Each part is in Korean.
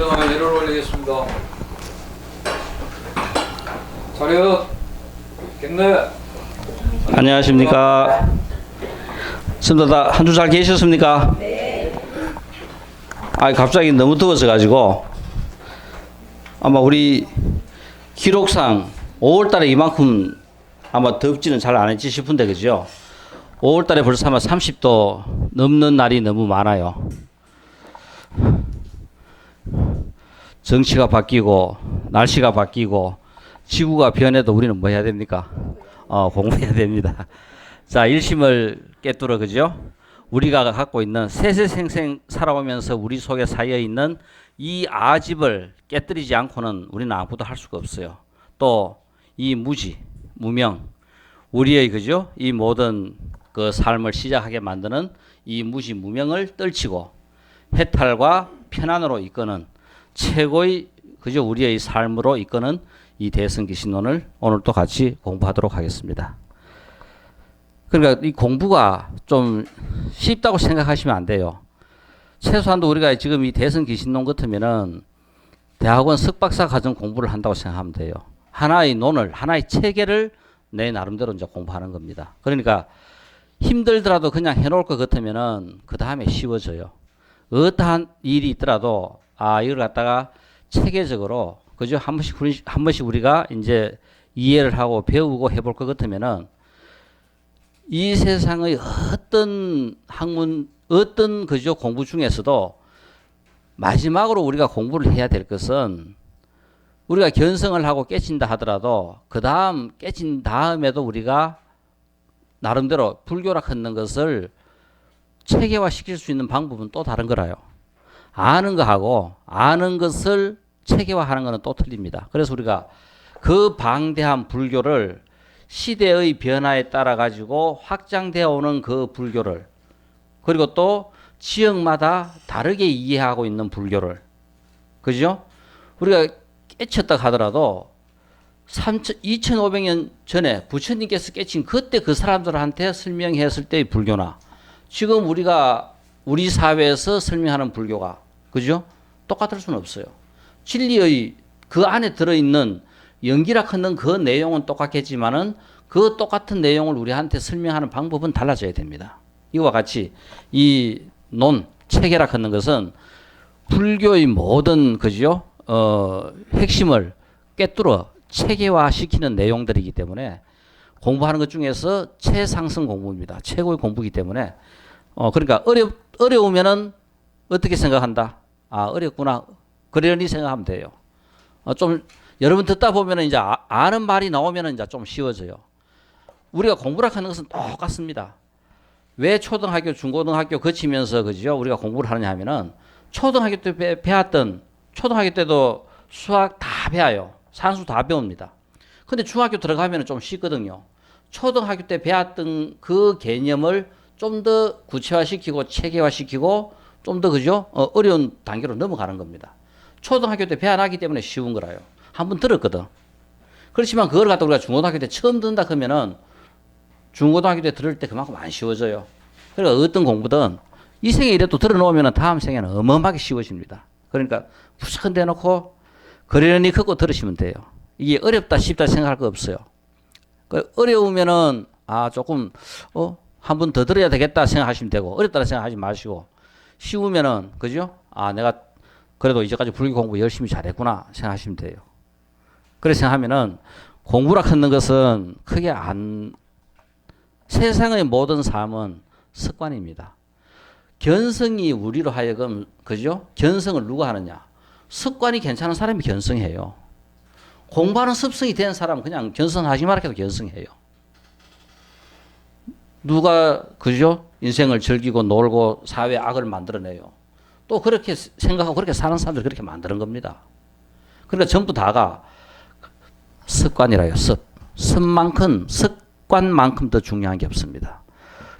일어나면 예를 올리겠습니다. 차렷. 경례. 안녕하십니까. 선생님들 다 한 주 잘 계셨습니까? 네. 갑자기 너무 더워서 가지고 아마 우리 기록상 5월 달에 이만큼 아마 덥지는 잘 안 했지 싶은데 그죠? 5월 달에 벌써 아마 30도 넘는 날이 너무 많아요. 정치가 바뀌고 날씨가 바뀌고 지구가 변해도 우리는 뭐 해야 됩니까? 공부해야 됩니다. 자, 일심을 깨뚫어 그죠? 우리가 갖고 있는 세세생생 살아오면서 우리 속에 쌓여 있는 이 아집을 깨뜨리지 않고는 우리는 아무것도 할 수가 없어요. 또 이 무지, 무명, 우리의 그죠? 이 모든 그 삶을 시작하게 만드는 이 무지 무명을 떨치고 해탈과 편안으로 이끄는 최고의 그죠? 우리의 삶으로 이끄는 이 대승기신론을 오늘 또 같이 공부하도록 하겠습니다. 그러니까 이 공부가 좀 쉽다고 생각하시면 안 돼요. 최소한도 우리가 지금 이 대승기신론 같으면은 대학원 석박사 과정 공부를 한다고 생각하면 돼요. 하나의 논을, 하나의 체계를 내 나름대로 이제 공부하는 겁니다. 그러니까 힘들더라도 그냥 해놓을 것 같으면은 그 다음에 쉬워져요. 어떠한 일이 있더라도 이걸 갖다가 체계적으로 그죠? 한 번씩 우리가 이제 이해를 하고 배우고 해볼 것 같으면은 이 세상의 어떤 학문, 어떤 그죠? 공부 중에서도 마지막으로 우리가 공부를 해야 될 것은 우리가 견성을 하고 깨친다 하더라도 그 다음 깨친 다음에도 우리가 나름대로 불교라 하는 것을 체계화 시킬 수 있는 방법은 또 다른 거라요. 아는 거하고 아는 것을 체계화하는 것은 또 틀립니다. 그래서 우리가 그 방대한 불교를 시대의 변화에 따라 가지고 확장되어 오는 그 불교를 그리고 또 지역마다 다르게 이해하고 있는 불교를 그죠? 우리가 깨쳤다 하더라도 2500년 전에 부처님께서 깨친 그때 그 사람들한테 설명했을 때의 불교나 지금 우리가 우리 사회에서 설명하는 불교가 그죠? 똑같을 수는 없어요. 진리의 그 안에 들어있는 연기라 하는 그 내용은 똑같겠지만은 그 똑같은 내용을 우리한테 설명하는 방법은 달라져야 됩니다. 이와 같이 이 논, 체계라 하는 것은 불교의 모든 그죠? 핵심을 꿰뚫어 체계화시키는 내용들이기 때문에 공부하는 것 중에서 최상승 공부입니다. 최고의 공부이기 때문에 그러니까 어려우면은 어떻게 생각한다? 어렵구나. 그러니 생각하면 돼요. 좀 여러분 듣다 보면은 이제 아는 말이 나오면은 이제 좀 쉬워져요. 우리가 공부를 하는 것은 똑같습니다. 왜 초등학교, 중고등학교 거치면서 그죠? 우리가 공부를 하느냐 하면은 초등학교 때 배웠던 초등학교 때도 수학 다 배워요. 산수 다 배웁니다. 근데 중학교 들어가면 좀 쉽거든요. 초등학교 때 배웠던 그 개념을 좀 더 구체화시키고 체계화시키고 좀 더 그죠? 어려운 단계로 넘어가는 겁니다. 초등학교 때 배워놨기 때문에 쉬운 거라요. 한번 들었거든. 그렇지만 그걸 갖다 우리가 중고등학교 때 처음 듣는다 그러면은 중고등학교 때 들을 때 그만큼 안 쉬워져요. 그러니까 어떤 공부든 이 생에 이래도 들어놓으면 다음 생에는 어마어마하게 쉬워집니다. 그러니까 부스컨 대놓고 그러려니 걷고 들으시면 돼요. 이게 어렵다 쉽다 생각할 거 없어요. 어려우면은 조금 한 번 더 들어야 되겠다 생각하시면 되고 어렵다 생각하지 마시고 쉬우면은 그죠? 내가 그래도 이제까지 불교 공부 열심히 잘했구나 생각하시면 돼요. 그래 생각하면은 공부라 하는 것은 크게 세상의 모든 삶은 습관입니다. 견성이 우리로 하여금 그죠? 견성을 누가 하느냐? 습관이 괜찮은 사람이 견성해요. 공부하는 습성이 된 사람은 그냥 견성하지 말라 해도 견성해요. 누가 그죠? 인생을 즐기고 놀고 사회 악을 만들어내요. 또 그렇게 생각하고 그렇게 사는 사람들이 그렇게 만드는 겁니다. 그러니까 전부 다가 습관이라요. 습관만큼 더 중요한 게 없습니다.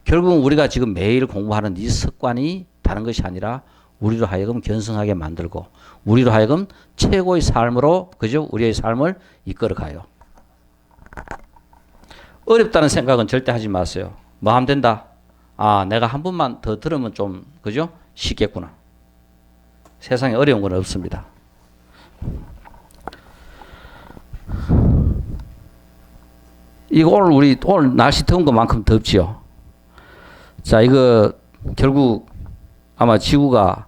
결국 우리가 지금 매일 공부하는 이 습관이 다른 것이 아니라 우리로 하여금 견성하게 만들고 우리로 하여금 최고의 삶으로 그죠? 우리의 삶을 이끌어가요. 어렵다는 생각은 절대 하지 마세요. 뭐 하면 된다? 내가 한 번만 더 들으면 좀 그죠? 쉽겠구나. 세상에 어려운 건 없습니다. 이거 오늘 날씨 더운 것만큼 덥지요. 자, 이거 결국 아마 지구가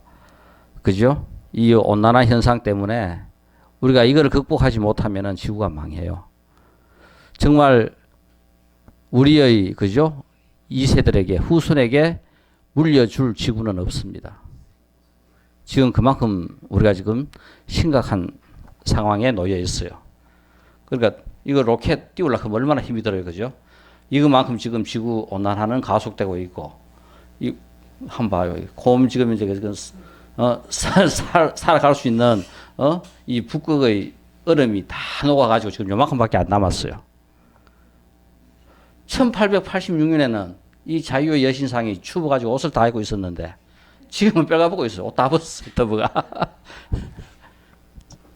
그죠? 이 온난화 현상 때문에 우리가 이거를 극복하지 못하면은 지구가 망해요. 정말 우리의 그죠? 2세들에게 후손에게 물려줄 지구는 없습니다. 지금 그만큼 우리가 지금 심각한 상황에 놓여 있어요. 그러니까 이거 로켓 띄우려고 하면 얼마나 힘이 들어요, 그죠? 이거만큼 지금 지구 온난화는 가속되고 있고, 한번 봐요. 곰 지금 이제 살아갈 수 있는 이 북극의 얼음이 다 녹아가지고 지금 요만큼밖에 안 남았어요. 1886년에는 이 자유의 여신상이 추워가지고 옷을 다 입고 있었는데 지금은 뼈가벗고 있어요. 옷 다 벗었어요, 더브가.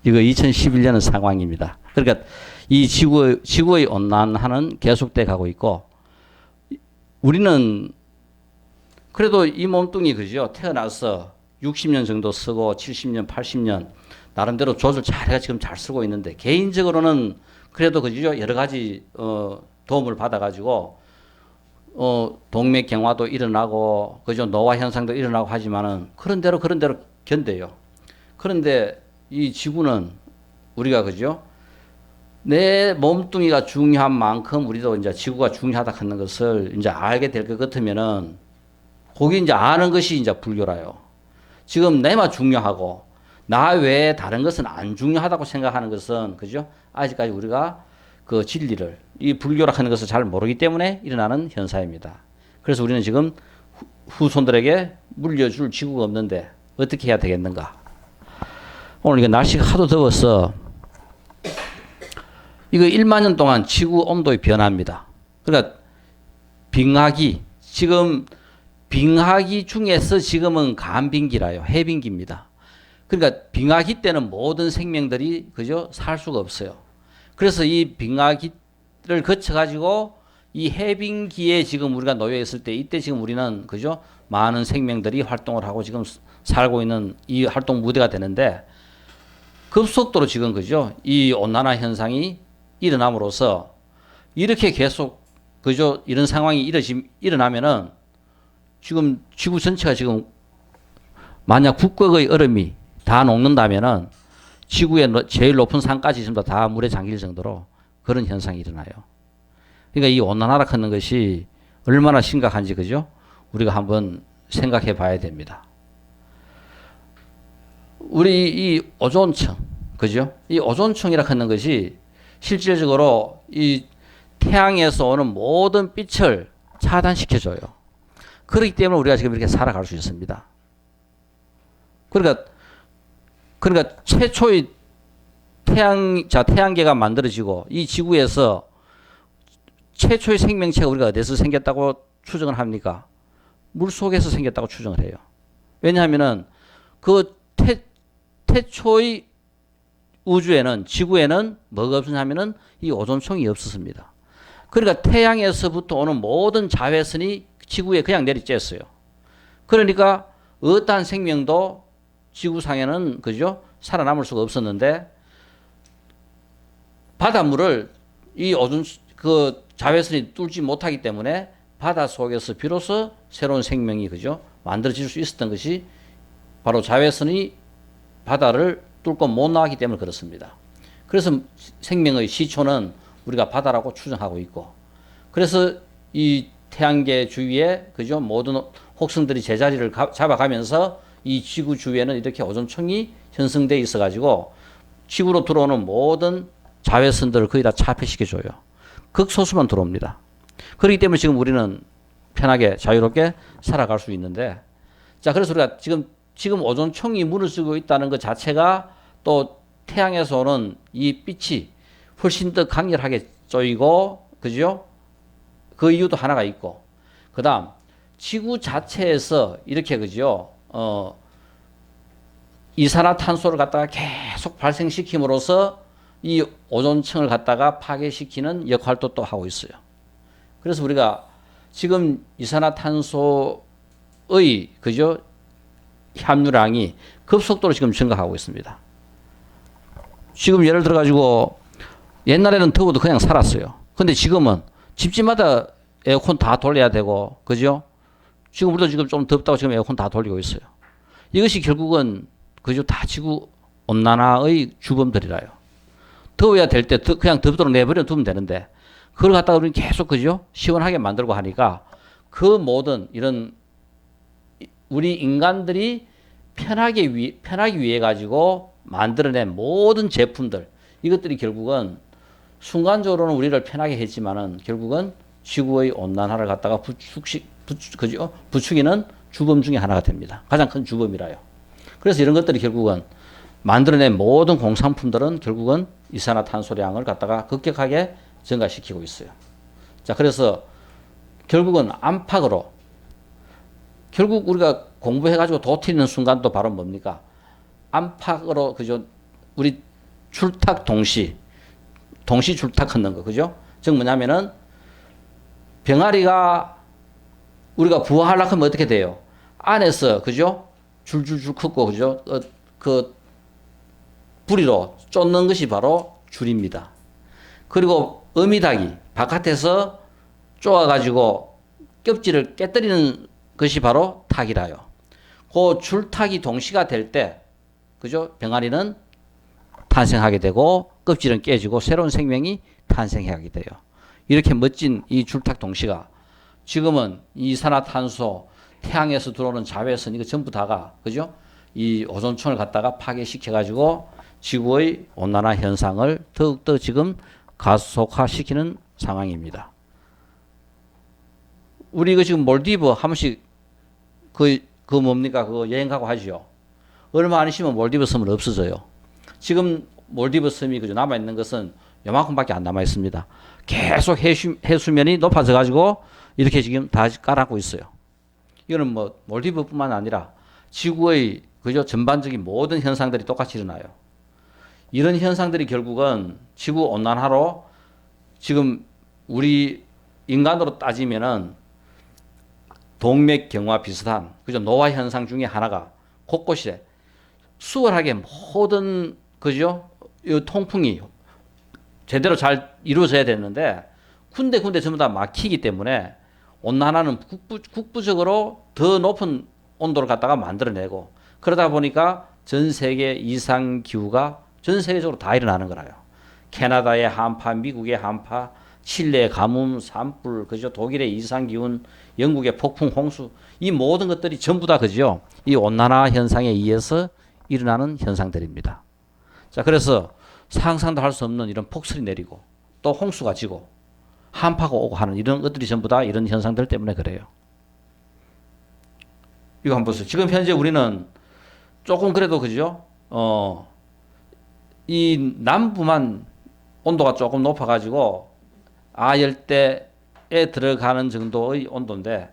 이거 2011년 상황입니다. 그러니까 이 지구의 온난화는 계속돼 가고 있고, 우리는 그래도 이 몸뚱이 그죠? 태어나서 60년 정도 쓰고 70년, 80년 나름대로 조절 잘해가 지금 잘 쓰고 있는데, 개인적으로는 그래도 그죠? 여러 가지 도움을 받아가지고 동맥경화도 일어나고 그죠? 노화 현상도 일어나고 하지만은 그런 대로 견뎌요. 그런데 이 지구는 우리가 그죠? 내 몸뚱이가 중요한 만큼 우리도 이제 지구가 중요하다 하는 것을 이제 알게 될 것 같으면은, 거기 이제 아는 것이 이제 불교라요. 지금 내만 중요하고 나 외에 다른 것은 안 중요하다고 생각하는 것은 그죠? 아직까지 우리가 그 진리를, 이 불교라 하는 것을 잘 모르기 때문에 일어나는 현상입니다. 그래서 우리는 지금 후손들에게 물려줄 지구가 없는데 어떻게 해야 되겠는가? 오늘 이거 날씨가 하도 더워서 이거 1만 년 동안 지구 온도의 변화입니다. 그러니까 빙하기, 지금 빙하기 중에서 지금은 간빙기라요. 해빙기입니다. 그러니까 빙하기 때는 모든 생명들이 그죠? 살 수가 없어요. 그래서 이 빙하기를 거쳐가지고 이 해빙기에 지금 우리가 놓여 있을 때, 이때 지금 우리는 그죠? 많은 생명들이 활동을 하고 지금 살고 있는 이 활동 무대가 되는데, 급속도로 지금 그죠? 이 온난화 현상이 일어남으로써 이렇게 계속 그죠? 이런 상황이 일어나면은 지금 지구 전체가 지금 만약 북극의 얼음이 다 녹는다면은 지구의 제일 높은 산까지 전부 다 물에 잠길 정도로 그런 현상이 일어나요. 그러니까 이 온난화라 하는 것이 얼마나 심각한지 그죠? 우리가 한번 생각해 봐야 됩니다. 우리 이 오존층, 그죠? 이 오존층이라 하는 것이 실질적으로 이 태양에서 오는 모든 빛을 차단시켜줘요. 그렇기 때문에 우리가 지금 이렇게 살아갈 수 있습니다. 그러니까 최초의 태양계가 만들어지고 이 지구에서 최초의 생명체가 우리가 어디서 생겼다고 추정을 합니까? 물 속에서 생겼다고 추정을 해요. 왜냐하면은 그 태초의 우주에는, 지구에는 뭐가 없었냐면은 이 오존층이 없었습니다. 그러니까 태양에서부터 오는 모든 자외선이 지구에 그냥 내리쬐었어요. 그러니까 어떠한 생명도 지구상에는 그죠? 살아남을 수가 없었는데, 바닷물을 이 그 자외선이 뚫지 못하기 때문에 바다 속에서 비로소 새로운 생명이 그죠? 만들어질 수 있었던 것이 바로 자외선이 바다를 뚫고 못 나가기 때문에 그렇습니다. 그래서 생명의 시초는 우리가 바다라고 추정하고 있고, 그래서 이 태양계 주위에 그죠? 모든 혹성들이 제자리를 잡아가면서 이 지구 주위에는 이렇게 오존층이 형성되어 있어 가지고 지구로 들어오는 모든 자외선들을 거의 다 차폐시켜줘요. 극소수만 들어옵니다. 그렇기 때문에 지금 우리는 편하게 자유롭게 살아갈 수 있는데, 자, 그래서 우리가 지금 오존층이 무너지고 있다는 것 자체가 또 태양에서 오는 이 빛이 훨씬 더 강렬하게 쪼이고, 그죠? 그 이유도 하나가 있고, 그 다음, 지구 자체에서 이렇게, 그죠? 이산화탄소를 갖다가 계속 발생시킴으로써 이 오존층을 갖다가 파괴시키는 역할도 또 하고 있어요. 그래서 우리가 지금 이산화탄소의, 그죠? 함유량이 급속도로 지금 증가하고 있습니다. 지금 예를 들어 가지고 옛날에는 더워도 그냥 살았어요. 근데 지금은 집집마다 에어컨 다 돌려야 되고, 그죠? 지금 우리도 지금 좀 덥다고 지금 에어컨 다 돌리고 있어요. 이것이 결국은, 그죠? 다 지구 온난화의 주범들이라요. 더워야 될 때 그냥 덥도록 내버려 두면 되는데, 그걸 갖다가 우리는 계속, 그죠? 시원하게 만들고 하니까 그 모든 이런 우리 인간들이 편하기 위해 가지고 만들어낸 모든 제품들, 이것들이 결국은 순간적으로는 우리를 편하게 했지만은 결국은 지구의 온난화를 갖다가 부추기는 주범 중에 하나가 됩니다. 가장 큰 주범이라요. 그래서 이런 것들이 결국은 만들어낸 모든 공산품들은 결국은 이산화탄소량을 갖다가 급격하게 증가시키고 있어요. 자, 그래서 결국은 안팎으로, 결국 우리가 공부해가지고 도트리는 순간도 바로 뭡니까? 안팎으로, 그죠? 우리 출탁 동시 출탁하는 거, 그죠? 즉 뭐냐면은 병아리가 우리가 부화하려고 하면 어떻게 돼요? 안에서, 그죠? 줄줄줄 크고, 그죠? 그 부리로 쫓는 것이 바로 줄입니다. 그리고 어미닭이 바깥에서 쪼아가지고 껍질을 깨뜨리는 것이 바로 닭이라요. 그 줄탁이 동시가 될 때, 그죠? 병아리는 탄생하게 되고 껍질은 깨지고 새로운 생명이 탄생하게 돼요. 이렇게 멋진 이 줄탁 동시가 지금은 이산화탄소, 태양에서 들어오는 자외선, 이거 전부 다가, 그죠? 이 오존층을 갖다가 파괴시켜가지고 지구의 온난화 현상을 더욱더 지금 가속화시키는 상황입니다. 우리 이거 지금 몰디브 한 번씩 그 뭡니까? 그거 여행 가고 하죠. 얼마 안 있으면 몰디브 섬은 없어져요. 지금 몰디브 섬이 그저 남아있는 것은 요만큼밖에 안 남아있습니다. 계속 해수면이 높아져 가지고 이렇게 지금 다 깔아놓고 있어요. 이거는 뭐 몰디브뿐만 아니라 지구의 그저 전반적인 모든 현상들이 똑같이 일어나요. 이런 현상들이 결국은 지구 온난화로 지금 우리 인간으로 따지면은 동맥경화 비슷한, 그죠? 노화 현상 중에 하나가 곳곳에 수월하게 모든, 그죠? 이 통풍이 제대로 잘 이루어져야 되는데 군데군데 전부 다 막히기 때문에 온난화는 국부적으로 더 높은 온도를 갖다가 만들어내고, 그러다 보니까 전 세계 이상 기후가 전 세계적으로 다 일어나는 거라요. 캐나다의 한파, 미국의 한파, 칠레의 가뭄, 산불, 그죠? 독일의 이상 기온, 영국의 폭풍, 홍수, 이 모든 것들이 전부 다, 그죠? 이 온난화 현상에 의해서 일어나는 현상들입니다. 자, 그래서 상상도 할 수 없는 이런 폭설이 내리고 또 홍수가 지고 한파가 오고 하는 이런 것들이 전부 다 이런 현상들 때문에 그래요. 이거 한번 보세요. 지금 현재 우리는 조금 그래도, 그죠? 이 남부만 온도가 조금 높아가지고 아열대에 들어가는 정도의 온도인데,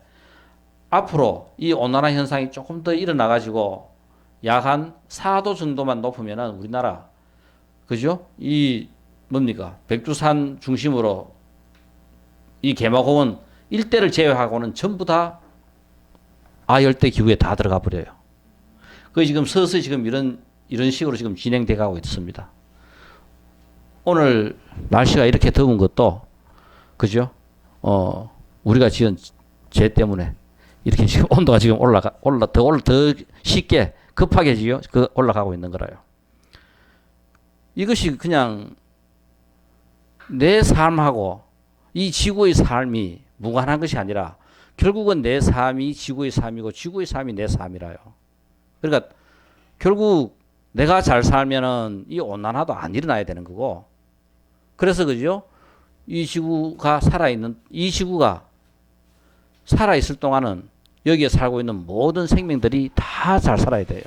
앞으로 이 온난화 현상이 조금 더 일어나가지고 약 한 4도 정도만 높으면은 우리나라, 그죠? 이 뭡니까? 백두산 중심으로 이 개마고원 일대를 제외하고는 전부 다 아열대 기후에 다 들어가 버려요. 그 지금 서서히 지금 이런 식으로 지금 진행돼 가고 있습니다. 오늘 날씨가 이렇게 더운 것도, 그죠? 우리가 지은 죄 때문에 이렇게 지금 온도가 지금 더 쉽게 급하게 지금 올라가고 있는 거라요. 이것이 그냥 내 삶하고 이 지구의 삶이 무관한 것이 아니라 결국은 내 삶이 지구의 삶이고 지구의 삶이 내 삶이라요. 그러니까 결국 내가 잘 살면은 이 온난화도 안 일어나야 되는 거고, 그래서 그죠? 이 지구가 살아있을 동안은 여기에 살고 있는 모든 생명들이 다 잘 살아야 돼요.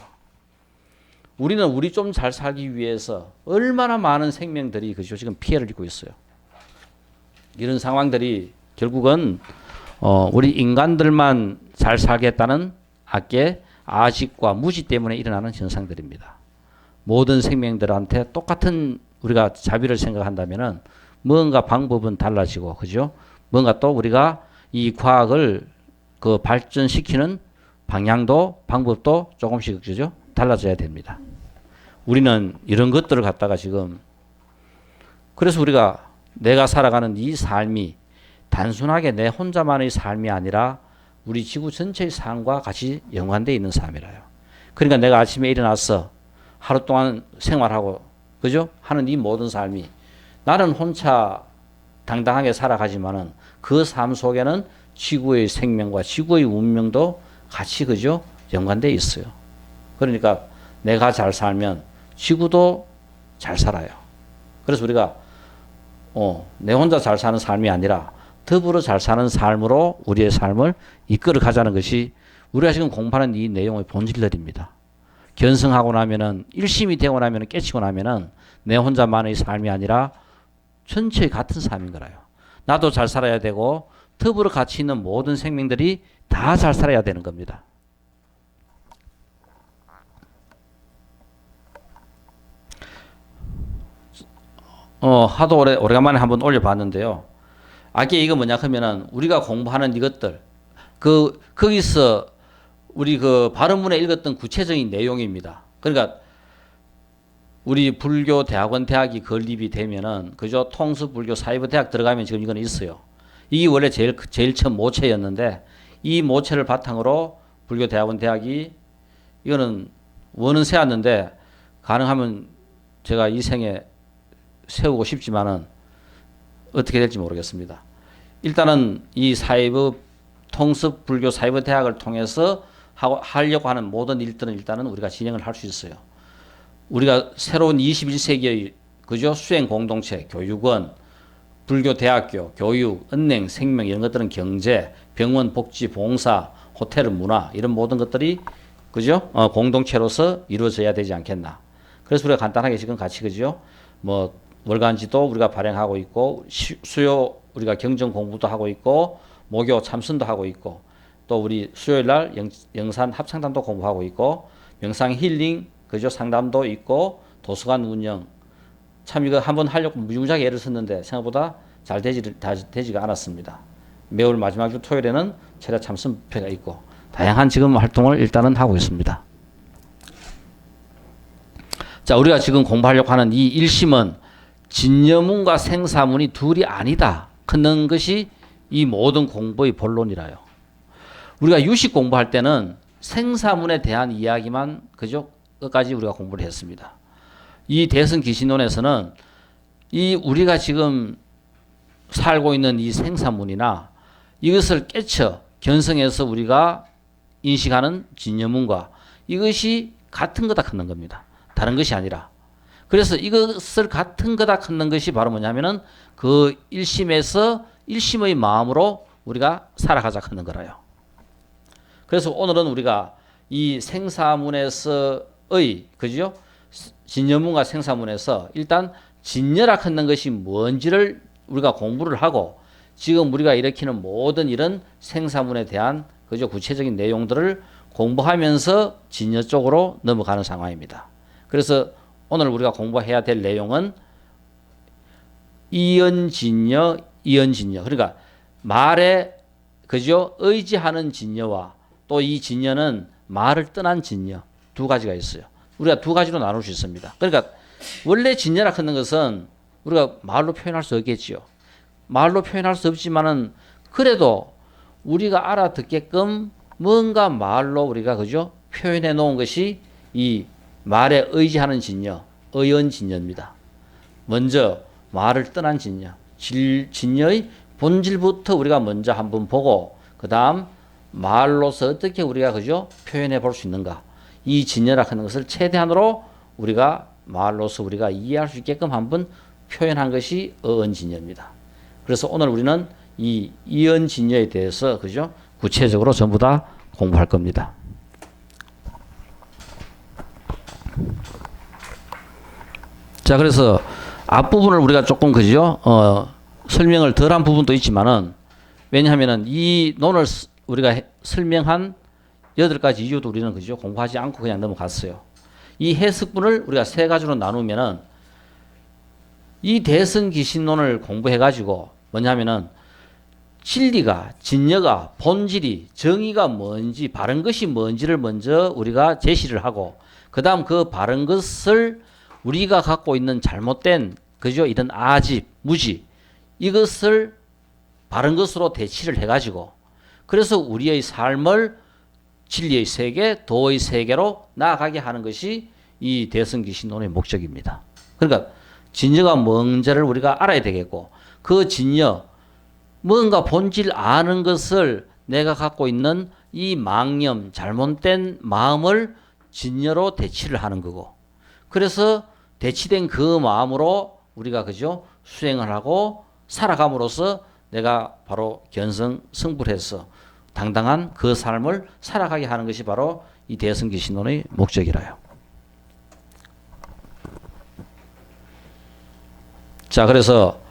우리는 우리 좀 잘 살기 위해서 얼마나 많은 생명들이, 그죠? 지금 피해를 입고 있어요. 이런 상황들이 결국은 우리 인간들만 잘 살겠다는 악의 아식과 무지 때문에 일어나는 현상들입니다. 모든 생명들한테 똑같은 우리가 자비를 생각한다면은 뭔가 방법은 달라지고, 그죠? 뭔가 또 우리가 이 과학을 그 발전시키는 방향도 방법도 조금씩 그죠? 달라져야 됩니다. 우리는 이런 것들을 갖다가 지금 그래서 우리가 내가 살아가는 이 삶이 단순하게 내 혼자만의 삶이 아니라 우리 지구 전체의 삶과 같이 연관되어 있는 삶이라요. 그러니까 내가 아침에 일어나서 하루 동안 생활하고 그죠? 하는 이 모든 삶이 나는 혼자 당당하게 살아가지만은 그 삶 속에는 지구의 생명과 지구의 운명도 같이 그죠? 연관되어 있어요. 그러니까 내가 잘 살면 지구도 잘 살아요. 그래서 우리가 내 혼자 잘 사는 삶이 아니라 더불어 잘 사는 삶으로 우리의 삶을 이끌어 가자는 것이 우리가 지금 공부하는 이 내용의 본질들입니다. 견성하고 나면은 일심이 되고 나면은 깨치고 나면은 내 혼자만의 삶이 아니라 전체의 같은 삶인 거라요. 나도 잘 살아야 되고 더불어 같이 있는 모든 생명들이 다 잘 살아야 되는 겁니다. 하도 오래간만에 한번 올려봤는데요. 이게 뭐냐 하면은 우리가 공부하는 이것들 거기서 우리 그 발언문에 읽었던 구체적인 내용입니다. 그러니까 우리 불교 대학원 대학이 건립이 되면은 그죠? 통수 불교 사이버 대학 들어가면 지금 이거는 있어요. 이게 원래 제일 처음 모체였는데 이 모체를 바탕으로 불교 대학원 대학이 이거는 원은 세웠는데 가능하면 제가 이 생에 세우고 싶지만은 어떻게 될지 모르겠습니다. 일단은 이 사이버 통습 불교 사이버 대학을 통해서 하려고 하는 모든 일들은 일단은 우리가 진행을 할 수 있어요. 우리가 새로운 21세기의 그죠? 수행 공동체, 교육원, 불교 대학교, 교육, 은행, 생명 이런 것들은 경제, 병원, 복지, 봉사, 호텔, 문화 이런 모든 것들이 그죠? 공동체로서 이루어져야 되지 않겠나. 그래서 우리가 간단하게 지금 같이 그죠? 뭐 월간지도 우리가 발행하고 있고 수요 우리가 경전 공부도 하고 있고 목요 참선도 하고 있고 또 우리 수요일 날 영산 합창단도 공부하고 있고 명상 힐링 그죠? 상담도 있고 도서관 운영 참 이거 한번 하려고 무지무지하게 애를 썼는데 생각보다 잘 되지가 않았습니다. 매월 마지막 주 토요일에는 최다 참선회가 있고 다양한 지금 활동을 일단은 하고 있습니다. 자, 우리가 지금 공부하려고 하는 이 일심은 진여문과 생사문이 둘이 아니다 하는 것이 이 모든 공부의 본론이라요. 우리가 유식 공부할 때는 생사문에 대한 이야기만 그죠? 끝까지 우리가 공부를 했습니다. 이 대승기신론에서는 이 우리가 지금 살고 있는 이 생사문이나 이것을 깨쳐 견성해서 우리가 인식하는 진여문과 이것이 같은 거다 하는 겁니다. 다른 것이 아니라. 그래서 이것을 같은 거다 하는 것이 바로 뭐냐면은 그 일심에서 일심의 마음으로 우리가 살아가자 하는 거라요. 그래서 오늘은 우리가 이 생사문에서의 그죠? 진여문과 생사문에서 일단 진여라 하는 것이 뭔지를 우리가 공부를 하고 지금 우리가 일으키는 모든 이런 생사문에 대한 그죠? 구체적인 내용들을 공부하면서 진여 쪽으로 넘어가는 상황입니다. 그래서 오늘 우리가 공부해야 될 내용은 이연진여, 이연진여. 그러니까 말에 그죠? 의지하는 진여와 또 이 진여는 말을 떠난 진여 두 가지가 있어요. 우리가 두 가지로 나눌 수 있습니다. 그러니까 원래 진여라 하는 것은 우리가 말로 표현할 수 없겠지요. 말로 표현할 수 없지만은 그래도 우리가 알아듣게끔 뭔가 말로 우리가 그죠? 표현해 놓은 것이 이 말에 의지하는 진여, 의연진여입니다. 먼저 말을 떠난 진여, 진여의 본질부터 우리가 먼저 한번 보고 그 다음 말로서 어떻게 우리가 그죠? 표현해 볼 수 있는가. 이 진여라 하는 것을 최대한으로 우리가 말로서 우리가 이해할 수 있게끔 한번 표현한 것이 어언진여입니다. 그래서 오늘 우리는 이 이언진여에 대해서 그죠? 구체적으로 전부 다 공부할 겁니다. 자, 그래서 앞부분을 우리가 조금 그죠? 설명을 덜한 부분도 있지만은 왜냐하면은 이 논을 우리가 설명한 8가지 이유도 우리는 그죠? 공부하지 않고 그냥 넘어갔어요. 이 해석분을 우리가 3가지로 나누면은 이 대승기신론을 공부해가지고 뭐냐면은 진리가, 진여가, 본질이, 정의가 뭔지, 바른 것이 뭔지를 먼저 우리가 제시를 하고, 그 다음 그 바른 것을 우리가 갖고 있는 잘못된, 그죠? 이런 아집, 무지, 이것을 바른 것으로 대치를 해가지고, 그래서 우리의 삶을 진리의 세계, 도의 세계로 나아가게 하는 것이 이 대승기신론의 목적입니다. 그러니까 진여가 뭔지를 우리가 알아야 되겠고, 그 진여, 뭔가 본질 아는 것을 내가 갖고 있는 이 망념, 잘못된 마음을 진여로 대치를 하는 거고, 그래서 대치된 그 마음으로 우리가 그죠? 수행을 하고 살아감으로써 내가 바로 견성 성불해서 당당한 그 삶을 살아가게 하는 것이 바로 이 대승기신론의 목적이라요. 자, 그래서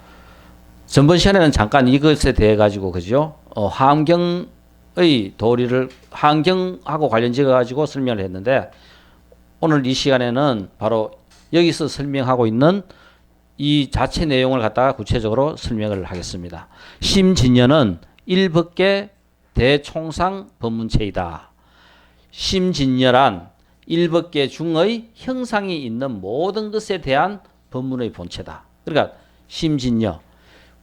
전번 시간에는 잠깐 이것에 대해 가지고 그죠? 환경의 도리를 환경하고 관련지어 가지고 설명을 했는데, 오늘 이 시간에는 바로 여기서 설명하고 있는 이 자체 내용을 갖다가 구체적으로 설명을 하겠습니다. 심진여는 일법계 대총상 법문체이다. 심진여란 일법계 중의 형상이 있는 모든 것에 대한 법문의 본체다. 그러니까 심진여,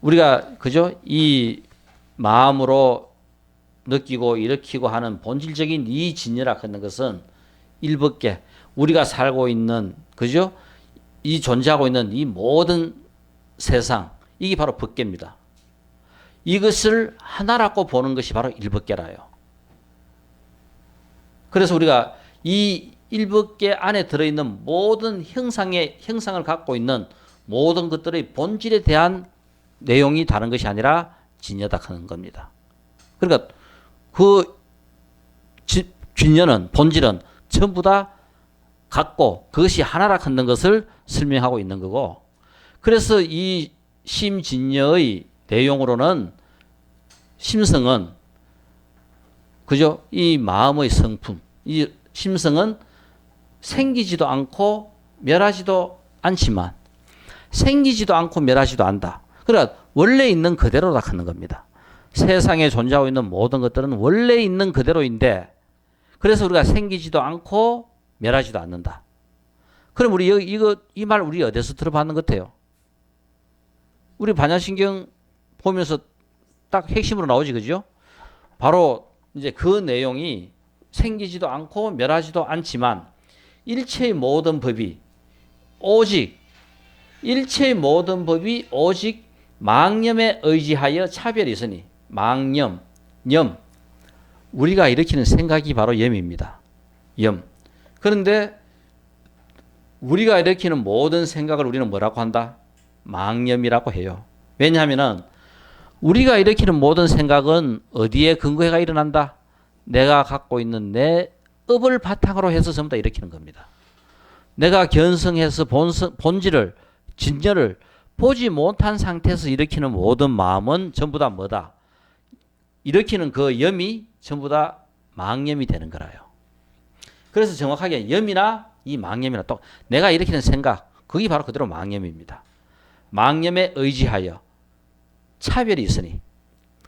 우리가 그죠? 이 마음으로 느끼고 일으키고 하는 본질적인 이 진여라 하는 것은 일법계, 우리가 살고 있는 그죠? 이 존재하고 있는 이 모든 세상, 이게 바로 법계입니다. 이것을 하나라고 보는 것이 바로 일법계라요. 그래서 우리가 이 일법계 안에 들어있는 모든 형상을 갖고 있는 모든 것들의 본질에 대한 내용이 다른 것이 아니라 진여다 하는 겁니다. 그러니까 그 진여는, 본질은 전부 다 같고 그것이 하나라 하는 것을 설명하고 있는 거고, 그래서 이 심진여의 내용으로는 심성은 그죠? 이 마음의 성품, 이 심성은 생기지도 않고 멸하지도 않지만 생기지도 않고 멸하지도 않다. 그러니까 원래 있는 그대로다 하는 겁니다. 세상에 존재하고 있는 모든 것들은 원래 있는 그대로인데, 그래서 우리가 생기지도 않고 멸하지도 않는다. 그럼 우리 이 말 우리 어디서 들어봤는 것 같아요? 우리 반야신경 보면서 딱 핵심으로 나오지, 그죠? 바로 이제 그 내용이 생기지도 않고 멸하지도 않지만 일체의 모든 법이 오직 망념에 의지하여 차별이 있으니, 망념, 염, 우리가 일으키는 생각이 바로 염입니다. 염. 그런데 우리가 일으키는 모든 생각을 우리는 뭐라고 한다? 망념이라고 해요. 왜냐하면 우리가 일으키는 모든 생각은 어디에 근거해가 일어난다? 내가 갖고 있는 내 업을 바탕으로 해서 전부 다 일으키는 겁니다. 내가 견성해서 본질을, 진여를 보지 못한 상태에서 일으키는 모든 마음은 전부 다 뭐다? 일으키는 그 염이 전부 다 망념이 되는 거라요. 그래서 정확하게 염이나 이 망념이나 또 내가 일으키는 생각, 그게 바로 그대로 망념입니다. 망념에 의지하여 차별이 있으니,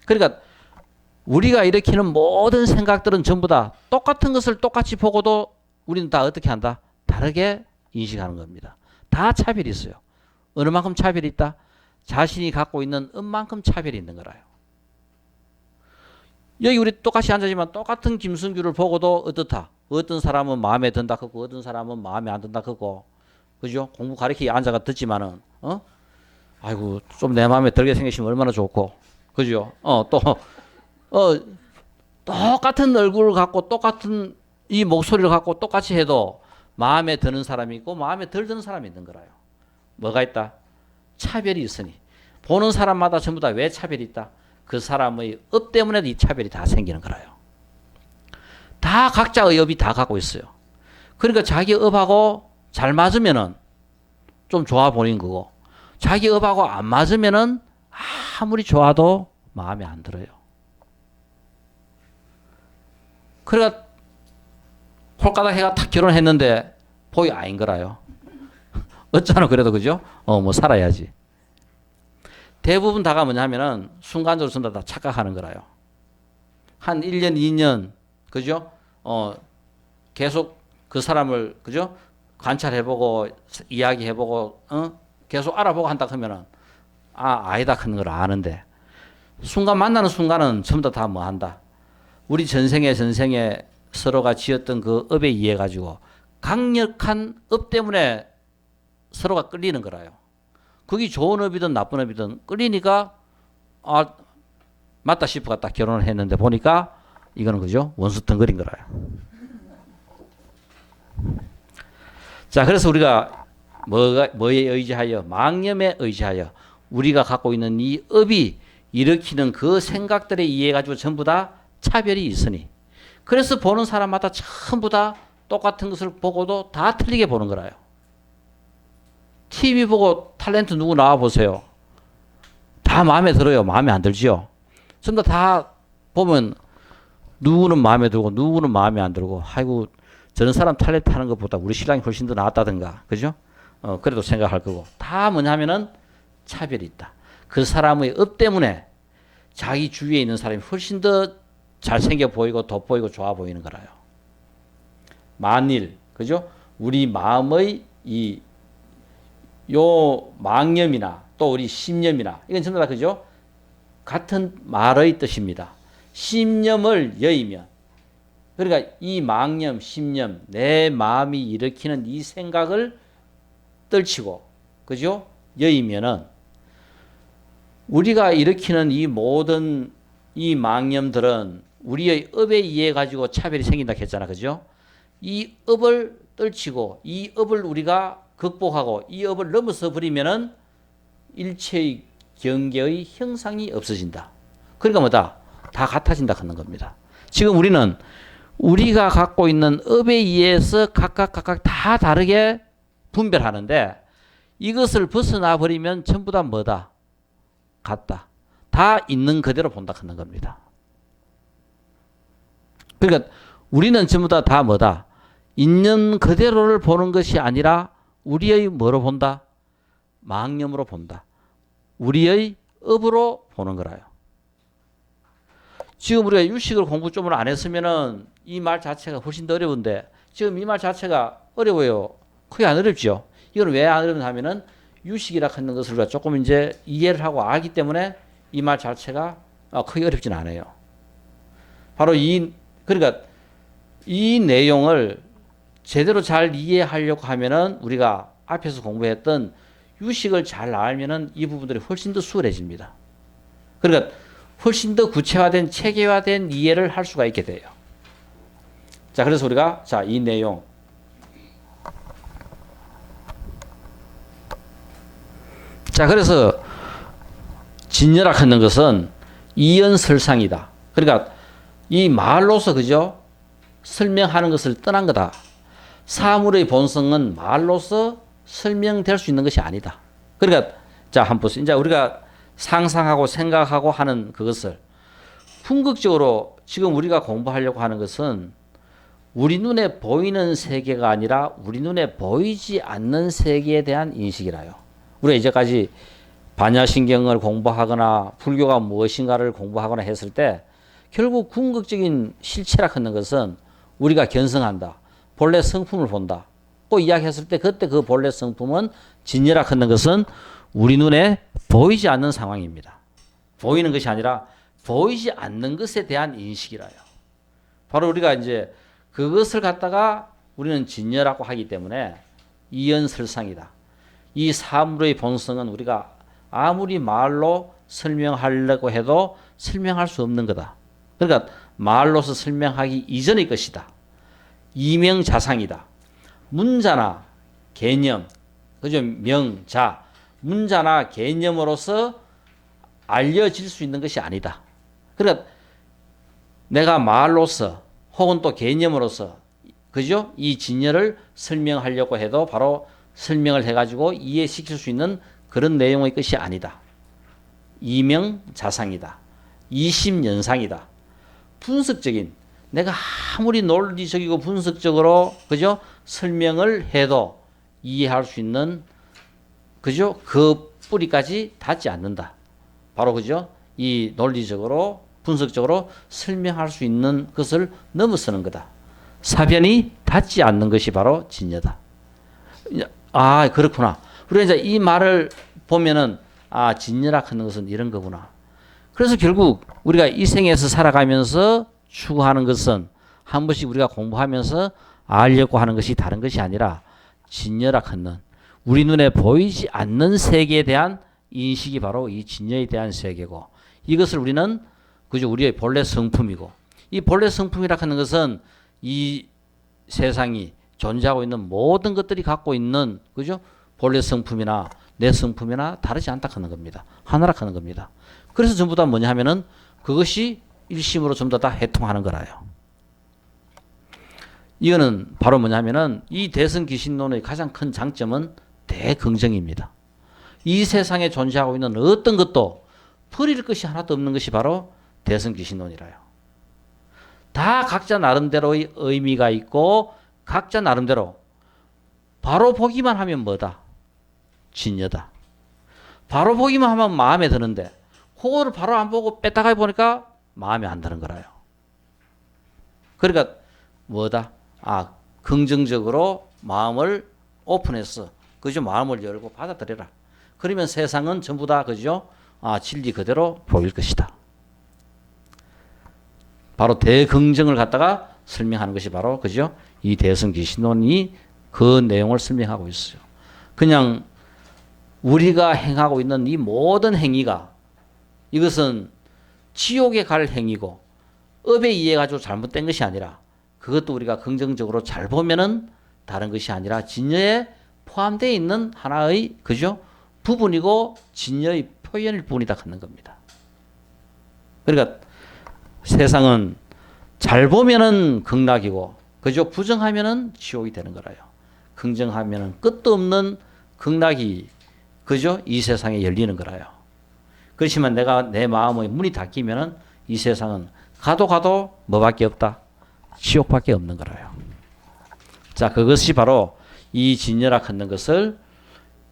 그러니까 우리가 일으키는 모든 생각들은 전부 다 똑같은 것을 똑같이 보고도 우리는 다 어떻게 한다? 다르게 인식하는 겁니다. 다 차별이 있어요. 어느 만큼 차별이 있다? 자신이 갖고 있는 음만큼 차별이 있는 거라요. 여기 우리 똑같이 앉아지만 똑같은 김승규를 보고도 어떻다? 어떤 사람은 마음에 든다 하고 어떤 사람은 마음에 안 든다 하고, 그죠? 공부 가르치기 앉아가 듣지만은 아이고 좀 내 마음에 들게 생기시면 얼마나 좋고, 그죠? 똑같은 얼굴을 갖고 똑같은 이 목소리를 갖고 똑같이 해도 마음에 드는 사람이 있고 마음에 덜 드는 사람이 있는 거라요. 뭐가 있다? 차별이 있으니. 보는 사람마다 전부 다 왜 차별이 있다? 그 사람의 업 때문에 이 차별이 다 생기는 거라요. 다 각자의 업이 다 갖고 있어요. 그러니까 자기 업하고 잘 맞으면은 좀 좋아 보이는 거고, 자기 업하고 안 맞으면은 아무리 좋아도 마음에 안 들어요. 그러니까 홀가닥 해가 탁 결혼했는데 복이 아닌 거라요. 어쩌나 그래도 그죠? 뭐 살아야지. 대부분 다가 뭐냐면은 순간적으로 전부 다 착각하는 거라요. 한 1년, 2년, 그죠? 계속 그 사람을, 그죠? 관찰해보고, 이야기해보고, 계속 알아보고 한다 하면은, 아니다 하는 걸 아는데, 순간 만나는 순간은 전부 다 뭐 한다. 우리 전생에 서로가 지었던 그 업에 의해 가지고 강력한 업 때문에 서로가 끌리는 거라요. 그게 좋은 업이든 나쁜 업이든 끌리니까 맞다 싶어가 딱 결혼을 했는데 보니까 이거는 그죠? 원수 덩거린 거라요. 자, 그래서 우리가 뭐에 의지하여? 망념에 의지하여 우리가 갖고 있는 이 업이 일으키는 그 생각들에 의해 가지고 전부 다 차별이 있으니 그래서 보는 사람마다 전부 다 똑같은 것을 보고도 다 틀리게 보는 거라요. TV 보고 탤런트 누구 나와 보세요. 다 마음에 들어요. 마음에 안 들지요. 전부 다 보면 누구는 마음에 들고 누구는 마음에 안 들고 아이고 저런 사람 탤런트 하는 것보다 우리 신랑이 훨씬 더 나았다든가 그죠? 그래도 생각할 거고 다 뭐냐면은 차별이 있다. 그 사람의 업 때문에 자기 주위에 있는 사람이 훨씬 더 잘생겨 보이고 돋보이고 좋아 보이는 거라요. 만일 그죠? 우리 마음의 요 망념이나 또 우리 심념이나 이건 전부 다 그죠? 같은 말의 뜻입니다. 심념을 여의면 그러니까 이 망념, 심념, 내 마음이 일으키는 이 생각을 떨치고 그죠? 여의면은 우리가 일으키는 이 모든 이 망념들은 우리의 업에 의해 가지고 차별이 생긴다 했잖아. 그죠? 이 업을 떨치고 이 업을 우리가 극복하고 이 업을 넘어서 버리면은 일체의 경계의 형상이 없어진다. 그러니까 뭐다? 다 같아진다 하는 겁니다. 지금 우리는 우리가 갖고 있는 업에 의해서 각각 다 다르게 분별하는데 이것을 벗어나 버리면 전부 다 뭐다? 같다. 다 있는 그대로 본다 하는 겁니다. 그러니까 우리는 전부 다 뭐다? 있는 그대로를 보는 것이 아니라 우리의 뭐로 본다? 망념으로 본다. 우리의 업으로 보는 거라요. 지금 우리가 유식을 공부 좀 안 했으면은 이 말 자체가 훨씬 더 어려운데 지금 이 말 자체가 어려워요. 크게 안 어렵죠. 이건 왜 안 어렵냐 하면은 유식이라 하는 것을 우리가 조금 이제 이해를 하고 알기 때문에 이 말 자체가 크게 어렵진 않아요. 바로 그러니까 이 내용을 제대로 잘 이해하려고 하면은 우리가 앞에서 공부했던 유식을 잘 알면은 이 부분들이 훨씬 더 수월해집니다. 그러니까 훨씬 더 구체화된 체계화된 이해를 할 수가 있게 돼요. 자, 그래서 우리가 이 내용 그래서 진열학 하는 것은 이연설상이다. 그러니까 이 말로서 그죠? 설명하는 것을 떠난 거다. 사물의 본성은 말로서 설명될 수 있는 것이 아니다. 그러니까 한번 보세요. 이제 우리가 상상하고 생각하고 하는 그것을 궁극적으로 지금 우리가 공부하려고 하는 것은 우리 눈에 보이는 세계가 아니라 우리 눈에 보이지 않는 세계에 대한 인식이라요. 우리가 이제까지 반야신경을 공부하거나 불교가 무엇인가를 공부하거나 했을 때 결국 궁극적인 실체라 하는 것은 우리가 견성한다. 본래 성품을 본다. 고 이야기했을 때 그때 그 본래 성품은 진리라 하는 것은 우리 눈에 보이지 않는 상황입니다. 보이는 것이 아니라 보이지 않는 것에 대한 인식이라요. 바로 우리가 이제 그것을 갖다가 우리는 진리라고 하기 때문에 이연설상이다. 이 사물의 본성은 우리가 아무리 말로 설명하려고 해도 설명할 수 없는 거다. 그러니까 말로서 설명하기 이전의 것이다. 이명자상이다. 문자나 개념, 그죠? 명자, 문자나 개념으로서 알려질 수 있는 것이 아니다. 그러니까 내가 말로서 혹은 또 개념으로서 그죠? 이 진열을 설명하려고 해도 바로 설명을 해가지고 이해시킬 수 있는 그런 내용의 것이 아니다. 이명자상이다. 이심연상이다. 분석적인 내가 아무리 논리적이고 분석적으로 그죠? 설명을 해도 이해할 수 있는 그죠? 그 뿌리까지 닿지 않는다. 바로 그죠? 이 논리적으로 분석적으로 설명할 수 있는 것을 넘어서는 거다. 사변이 닿지 않는 것이 바로 진여다. 아, 그렇구나. 우리가 이제 이 말을 보면은 아, 진여라 하는 것은 이런 거구나. 그래서 결국 우리가 이 생에서 살아가면서 추구하는 것은 한 번씩 우리가 공부하면서 알려고 하는 것이 다른 것이 아니라 진여라 하는 우리 눈에 보이지 않는 세계에 대한 인식이 바로 이 진여에 대한 세계고, 이것을 우리는 그죠, 우리의 본래 성품이고, 이 본래 성품이라 하는 것은 이 세상이 존재하고 있는 모든 것들이 갖고 있는 그죠, 본래 성품이나 내 성품이나 다르지 않다 하는 겁니다. 하나라 하는 겁니다. 그래서 전부 다 뭐냐 하면은 그것이 일심으로 전부 다 해통하는 거라요. 이거는 바로 뭐냐 하면은 이 대승귀신론의 가장 큰 장점은 대긍정입니다. 이 세상에 존재하고 있는 어떤 것도 버릴 것이 하나도 없는 것이 바로 대승귀신론이라요. 다 각자 나름대로의 의미가 있고 각자 나름대로 바로 보기만 하면 뭐다? 진여다. 바로 보기만 하면 마음에 드는데 그거를 바로 안 보고 뺐다가 보니까 마음에 안 드는 거라요. 그러니까 뭐다? 아, 긍정적으로 마음을 오픈해서 그죠? 마음을 열고 받아들여라. 그러면 세상은 전부 다 그죠? 아, 진리 그대로 보일 것이다. 바로 대긍정을 갖다가 설명하는 것이 바로 그죠? 이 대승귀신론이 그 내용을 설명하고 있어요. 그냥 우리가 행하고 있는 이 모든 행위가 이것은 지옥에 갈 행위고 업에 의해 가지고 잘못된 것이 아니라 그것도 우리가 긍정적으로 잘 보면은 다른 것이 아니라 진여에 포함되어 있는 하나의 그죠? 부분이고 진여의 표현일 뿐이다 하는 겁니다. 그러니까 세상은 잘 보면은 극락이고 그죠? 부정하면은 지옥이 되는 거라요. 긍정하면은 끝도 없는 극락이 그죠? 이 세상에 열리는 거라요. 그렇지만 내가 내 마음의 문이 닫히면은 이 세상은 가도 뭐밖에 없다? 지옥밖에 없는 거라요. 자, 그것이 바로 이 진여라 하는 것을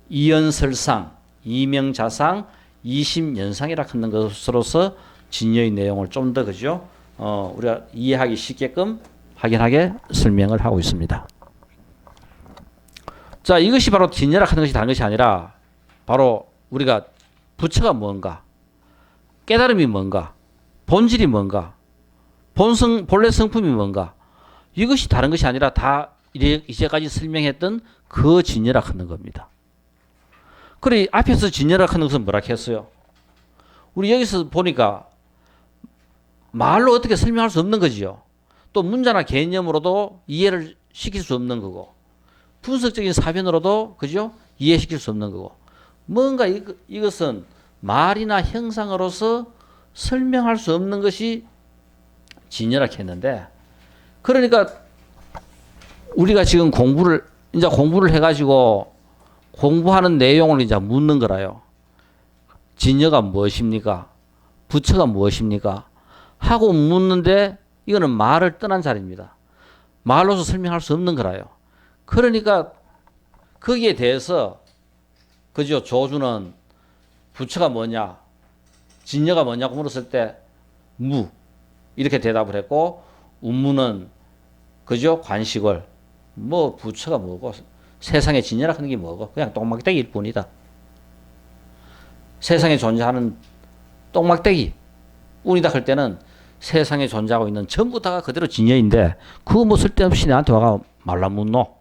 이연설상, 이명자상, 이심연상이라 하는 것으로서 진여의 내용을 좀 더 그죠? 우리가 이해하기 쉽게끔 확연하게 설명을 하고 있습니다. 자, 이것이 바로 진여라 하는 것이 다른 것이 아니라 바로 우리가 부처가 뭔가, 깨달음이 뭔가, 본질이 뭔가, 본래 성품이 뭔가, 이것이 다른 것이 아니라 다 이제까지 설명했던 그 진여라 하는 겁니다. 그래, 앞에서 진여라 하는 것은 뭐라 했어요? 우리 여기서 보니까 말로 어떻게 설명할 수 없는 거지요. 또 문자나 개념으로도 이해를 시킬 수 없는 거고, 분석적인 사변으로도 그죠? 이해시킬 수 없는 거고, 뭔가 이것은 말이나 형상으로서 설명할 수 없는 것이 진여라 했는데, 그러니까 우리가 지금 공부를 해가지고 공부하는 내용을 이제 묻는 거라요. 진여가 무엇입니까? 부처가 무엇입니까? 하고 묻는데 이거는 말을 떠난 자리입니다. 말로서 설명할 수 없는 거라요. 그러니까 거기에 대해서 그죠? 조주는 부처가 뭐냐, 진여가 뭐냐고 물었을 때 무 이렇게 대답을 했고, 운무는 그죠? 관식을 뭐 부처가 뭐고 세상에 진여라 하는 게 뭐고 그냥 똥막대기일 뿐이다. 세상에 존재하는 똥막대기 운이다 할 때는 세상에 존재하고 있는 전부 다가 그대로 진여인데 그거 뭐 쓸데없이 나한테 와가 말라묻노.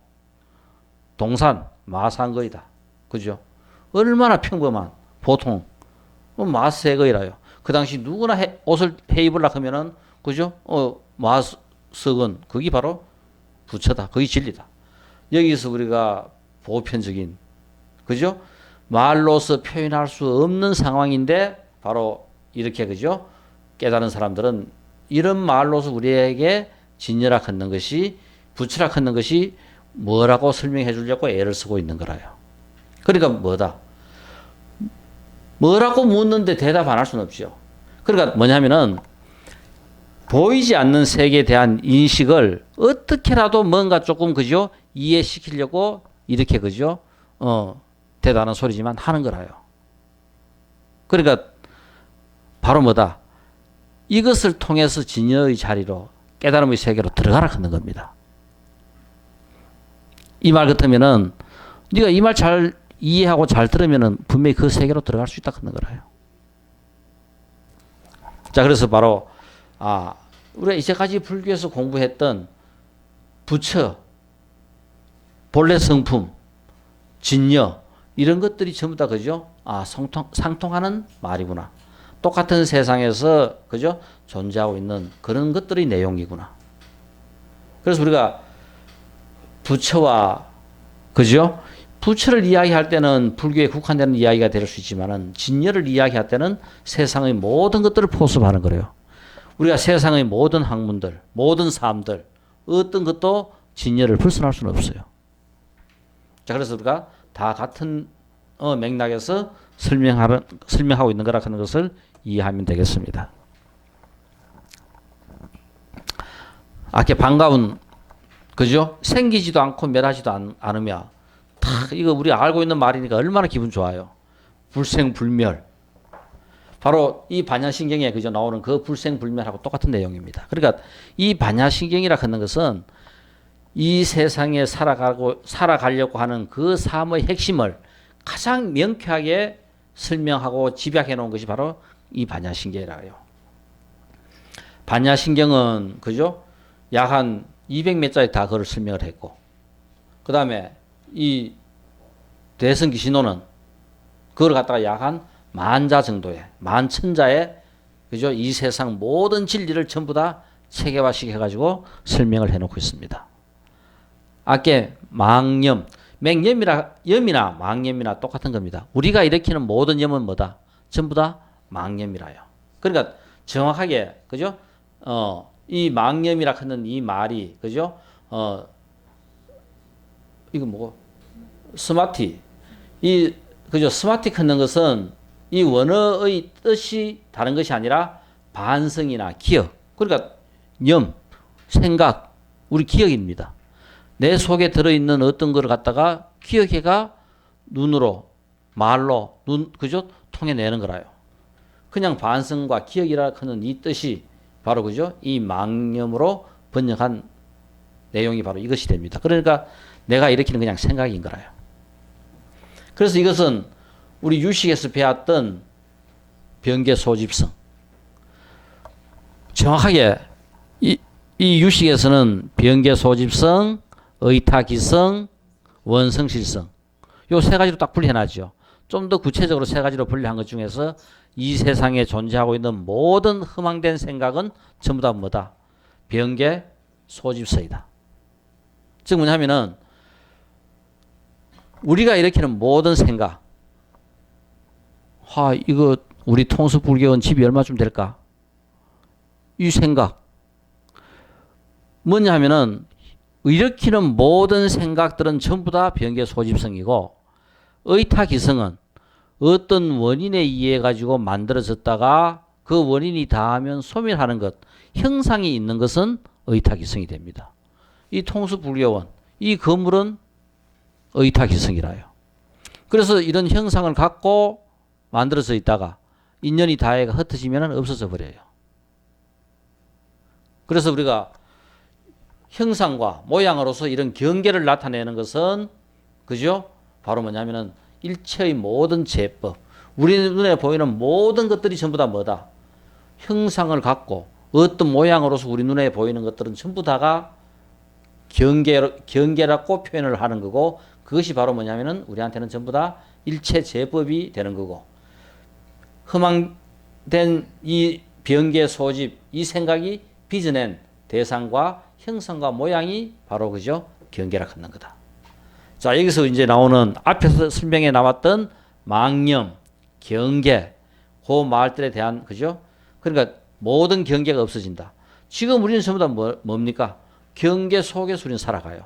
동산 마산거이다. 그죠? 얼마나 평범한 보통 마스해거이라요. 그 당시 누구나 옷을 해 입으려고 하면은 그죠? 마석은 그게 바로 부처다. 그게 진리다. 여기서 우리가 보편적인 그죠? 말로서 표현할 수 없는 상황인데 바로 이렇게 그죠? 깨달은 사람들은 이런 말로서 우리에게 진여라 하는 것이 부처라 하는 것이 뭐라고 설명해 주려고 애를 쓰고 있는 거라요. 그러니까 뭐다? 뭐라고 묻는데 대답 안 할 수는 없죠. 그러니까 뭐냐면은 보이지 않는 세계에 대한 인식을 어떻게라도 뭔가 조금 그죠? 이해시키려고 이렇게 그죠? 대단한 소리지만 하는 거라요. 그러니까 바로 뭐다? 이것을 통해서 진여의 자리로 깨달음의 세계로 들어가라 하는 겁니다. 이 말 같으면은 네가 이 말 잘 이해하고 잘 들으면은 분명히 그 세계로 들어갈 수 있다 하는 거라요. 자, 그래서 바로 우리가 이제까지 불교에서 공부했던 부처, 본래 성품, 진여 이런 것들이 전부 다 그죠? 상통하는 말이구나. 똑같은 세상에서 그죠? 존재하고 있는 그런 것들의 내용이구나. 그래서 우리가 부처와 그죠? 부처를 이야기할 때는 불교에 국한되는 이야기가 될 수 있지만은 진여를 이야기할 때는 세상의 모든 것들을 포섭하는 거래요. 우리가 세상의 모든 학문들, 모든 삶들 어떤 것도 진여를 벗어날 수는 없어요. 자, 그래서 우리가 다 같은 맥락에서 설명하고 있는 거라 하는 것을 이해하면 되겠습니다. 아까 반가운 그죠? 생기지도 않고 멸하지도 않으며 다 이거 우리가 알고 있는 말이니까 얼마나 기분 좋아요. 불생불멸. 바로 이 반야신경에 그죠 나오는 그 불생불멸하고 똑같은 내용입니다. 그러니까 이 반야신경이라 하는 것은 이 세상에 살아가려고 하는 그 삶의 핵심을 가장 명쾌하게 설명하고 집약해 놓은 것이 바로 이 반야신경이라요. 반야신경은 그죠? 약 한 200몇 자리 다 그걸 설명을 했고, 그 다음에 이 대승기신호는 그걸 갖다가 약 한 10,000자 정도의 11,000자의 그죠? 이 세상 모든 진리를 전부 다 체계화시켜 가지고 설명을 해놓고 있습니다. 아까 망념, 염이나 망념이나 똑같은 겁니다. 우리가 일으키는 모든 염은 뭐다? 전부 다 망념이라요. 그러니까 정확하게 그죠? 이 망념이라 하는 이 말이 그죠? 이거 뭐고? 스마티. 이 그죠? 스마티 하는 것은 이 원어의 뜻이 다른 것이 아니라 반성이나 기억. 그러니까 염, 생각, 우리 기억입니다. 내 속에 들어있는 어떤 걸 갖다가 기억해가 눈으로, 말로, 그죠? 통해내는 거라요. 그냥 반성과 기억이라 하는 이 뜻이 바로 그죠? 이 망념으로 번역한 내용이 바로 이것이 됩니다. 그러니까 내가 일으키는 그냥 생각인 거라요. 그래서 이것은 우리 유식에서 배웠던 병계 소집성. 정확하게 이 유식에서는 병계 소집성, 의타기성, 원성실성 요 세 가지로 딱 분리해놨죠. 좀 더 구체적으로 세 가지로 분리한 것 중에서 이 세상에 존재하고 있는 모든 허망된 생각은 전부 다 뭐다? 병계 소집성이다. 즉 뭐냐면은 우리가 일으키는 모든 생각, 이거 우리 통수불교원 집이 얼마쯤 될까? 이 생각 뭐냐 하면은 일으키는 모든 생각들은 전부 다 병계 소집성이고, 의타기성은 어떤 원인에 의해 가지고 만들어졌다가 그 원인이 닿으면 소멸하는 것, 형상이 있는 것은 의타기성이 됩니다. 이 통수불교원, 이 건물은 의타기성이라요. 그래서 이런 형상을 갖고 만들어져 있다가 인연이 닿아가 흩어지면 없어져 버려요. 그래서 우리가 형상과 모양으로서 이런 경계를 나타내는 것은 그죠? 바로 뭐냐면은 일체의 모든 제법, 우리 눈에 보이는 모든 것들이 전부 다 뭐다? 형상을 갖고 어떤 모양으로서 우리 눈에 보이는 것들은 전부 다가 경계라고 표현을 하는 거고, 그것이 바로 뭐냐면은 우리한테는 전부 다 일체 제법이 되는 거고, 허망된 이 병계 소집, 이 생각이 빚어낸 대상과 형상과 모양이 바로 그죠? 경계라 갖는 거다. 자, 여기서 이제 나오는 앞에서 설명에 나왔던 망념, 경계, 그 말들에 대한 그죠? 그러니까 모든 경계가 없어진다. 지금 우리는 전부 다 뭡니까? 경계 속에서 우리는 살아가요.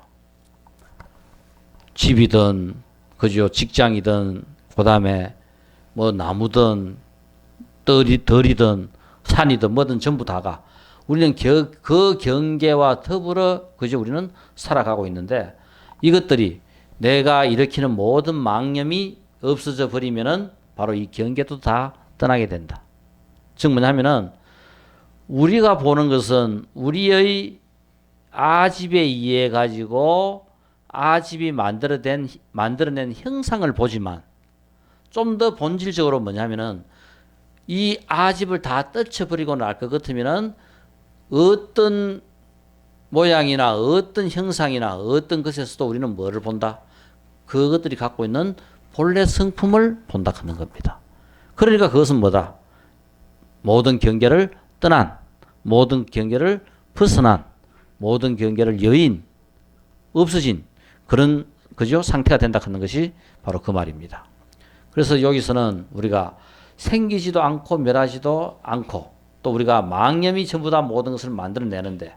집이든 그죠? 직장이든 그다음에 뭐 나무든 덜이든 산이든 뭐든 전부 다가 우리는 그 경계와 더불어 그죠? 우리는 살아가고 있는데, 이것들이 내가 일으키는 모든 망념이 없어져 버리면은 바로 이 경계도 다 떠나게 된다. 즉 뭐냐면은 우리가 보는 것은 우리의 아집에 의해 가지고 아집이 만들어낸 형상을 보지만 좀 더 본질적으로 뭐냐면은 이 아집을 다 떨쳐버리고 날 것 같으면은 어떤 모양이나 어떤 형상이나 어떤 것에서도 우리는 뭐를 본다? 그것들이 갖고 있는 본래 성품을 본다 하는 겁니다. 그러니까 그것은 뭐다? 모든 경계를 떠난, 모든 경계를 벗어난, 모든 경계를 여인, 없어진 그런 그죠? 상태가 된다 하는 것이 바로 그 말입니다. 그래서 여기서는 우리가 생기지도 않고 멸하지도 않고 또 우리가 망념이 전부 다 모든 것을 만들어내는데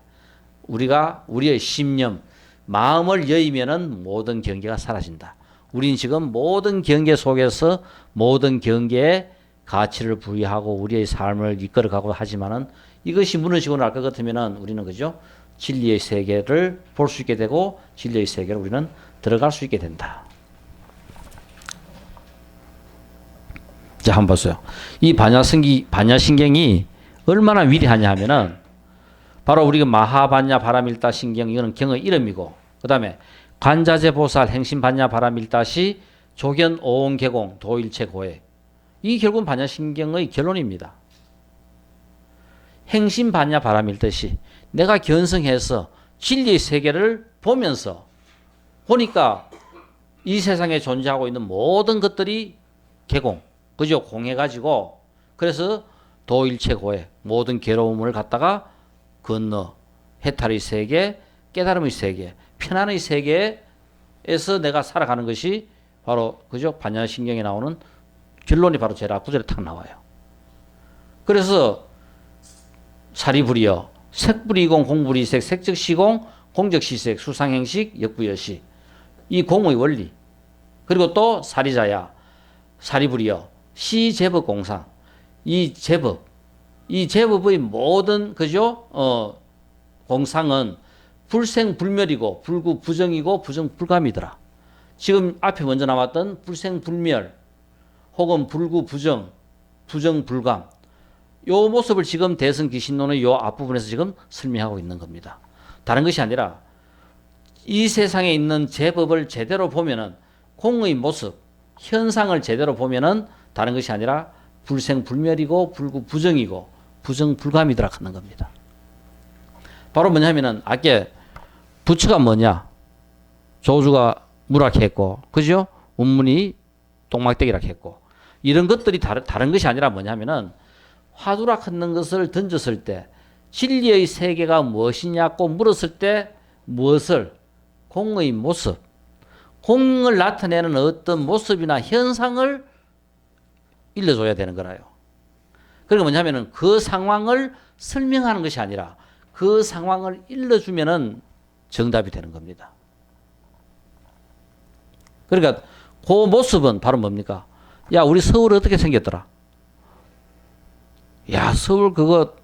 우리가 우리의 심념, 마음을 여의면은 모든 경계가 사라진다. 우린 지금 모든 경계 속에서 모든 경계에 가치를 부여하고 우리의 삶을 이끌어가고 하지만은 이것이 무너지고 날 것 같으면은 우리는 그죠? 진리의 세계를 볼 수 있게 되고 진리의 세계로 우리는 들어갈 수 있게 된다. 자, 한번 보세요. 이 반야신경이 얼마나 위대하냐 하면은 바로 우리가 마하반야 바라밀다 신경 이거는 경의 이름이고 그다음에 관자재 보살 행신반야 바라밀다시 조견 오온개공 도일체 고해 이 결국은 반야신경의 결론입니다. 행신반야 바라밀듯이 내가 견성해서 진리의 세계를 보면서 보니까 이 세상에 존재하고 있는 모든 것들이 개공, 그죠? 공해가지고 그래서 도일체 고해 모든 괴로움을 갖다가 건너 해탈의 세계, 깨달음의 세계, 편안의 세계에서 내가 살아가는 것이 바로 그죠? 반야신경에 나오는 결론이 바로 제일 앞구절에 탁 나와요. 그래서 사리불이여 색불이공 공불이색 색적시공 공적시색 수상행식 역부여시 이 공의 원리 그리고 또 사리자야 사리불이여 시제법공상 이 제법의 모든 그죠 공상은 불생불멸이고 불구부정이고 부정불감이더라. 지금 앞에 먼저 나왔던 불생불멸 혹은 불구부정 부정불감 요 모습을 지금 대승기신론의 요 앞부분에서 지금 설명하고 있는 겁니다. 다른 것이 아니라 이 세상에 있는 제법을 제대로 보면은 공의 모습 현상을 제대로 보면은 다른 것이 아니라 불생불멸이고 불구부정이고 부정불감이더라 하는 겁니다. 바로 뭐냐면은 아까 부처가 뭐냐 조주가 무라케 했고 그죠 운문이 똥막대기라 했고 이런 것들이 다른 것이 아니라 뭐냐면은 화두락 하는 것을 던졌을 때 진리의 세계가 무엇이냐고 물었을 때 무엇을 공의 모습 공을 나타내는 어떤 모습이나 현상을 일러줘야 되는 거라요. 그러니까 뭐냐면은 그 상황을 설명하는 것이 아니라 그 상황을 일러주면은 정답이 되는 겁니다. 그러니까 그 모습은 바로 뭡니까? 야, 우리 서울 어떻게 생겼더라? 야, 서울 그거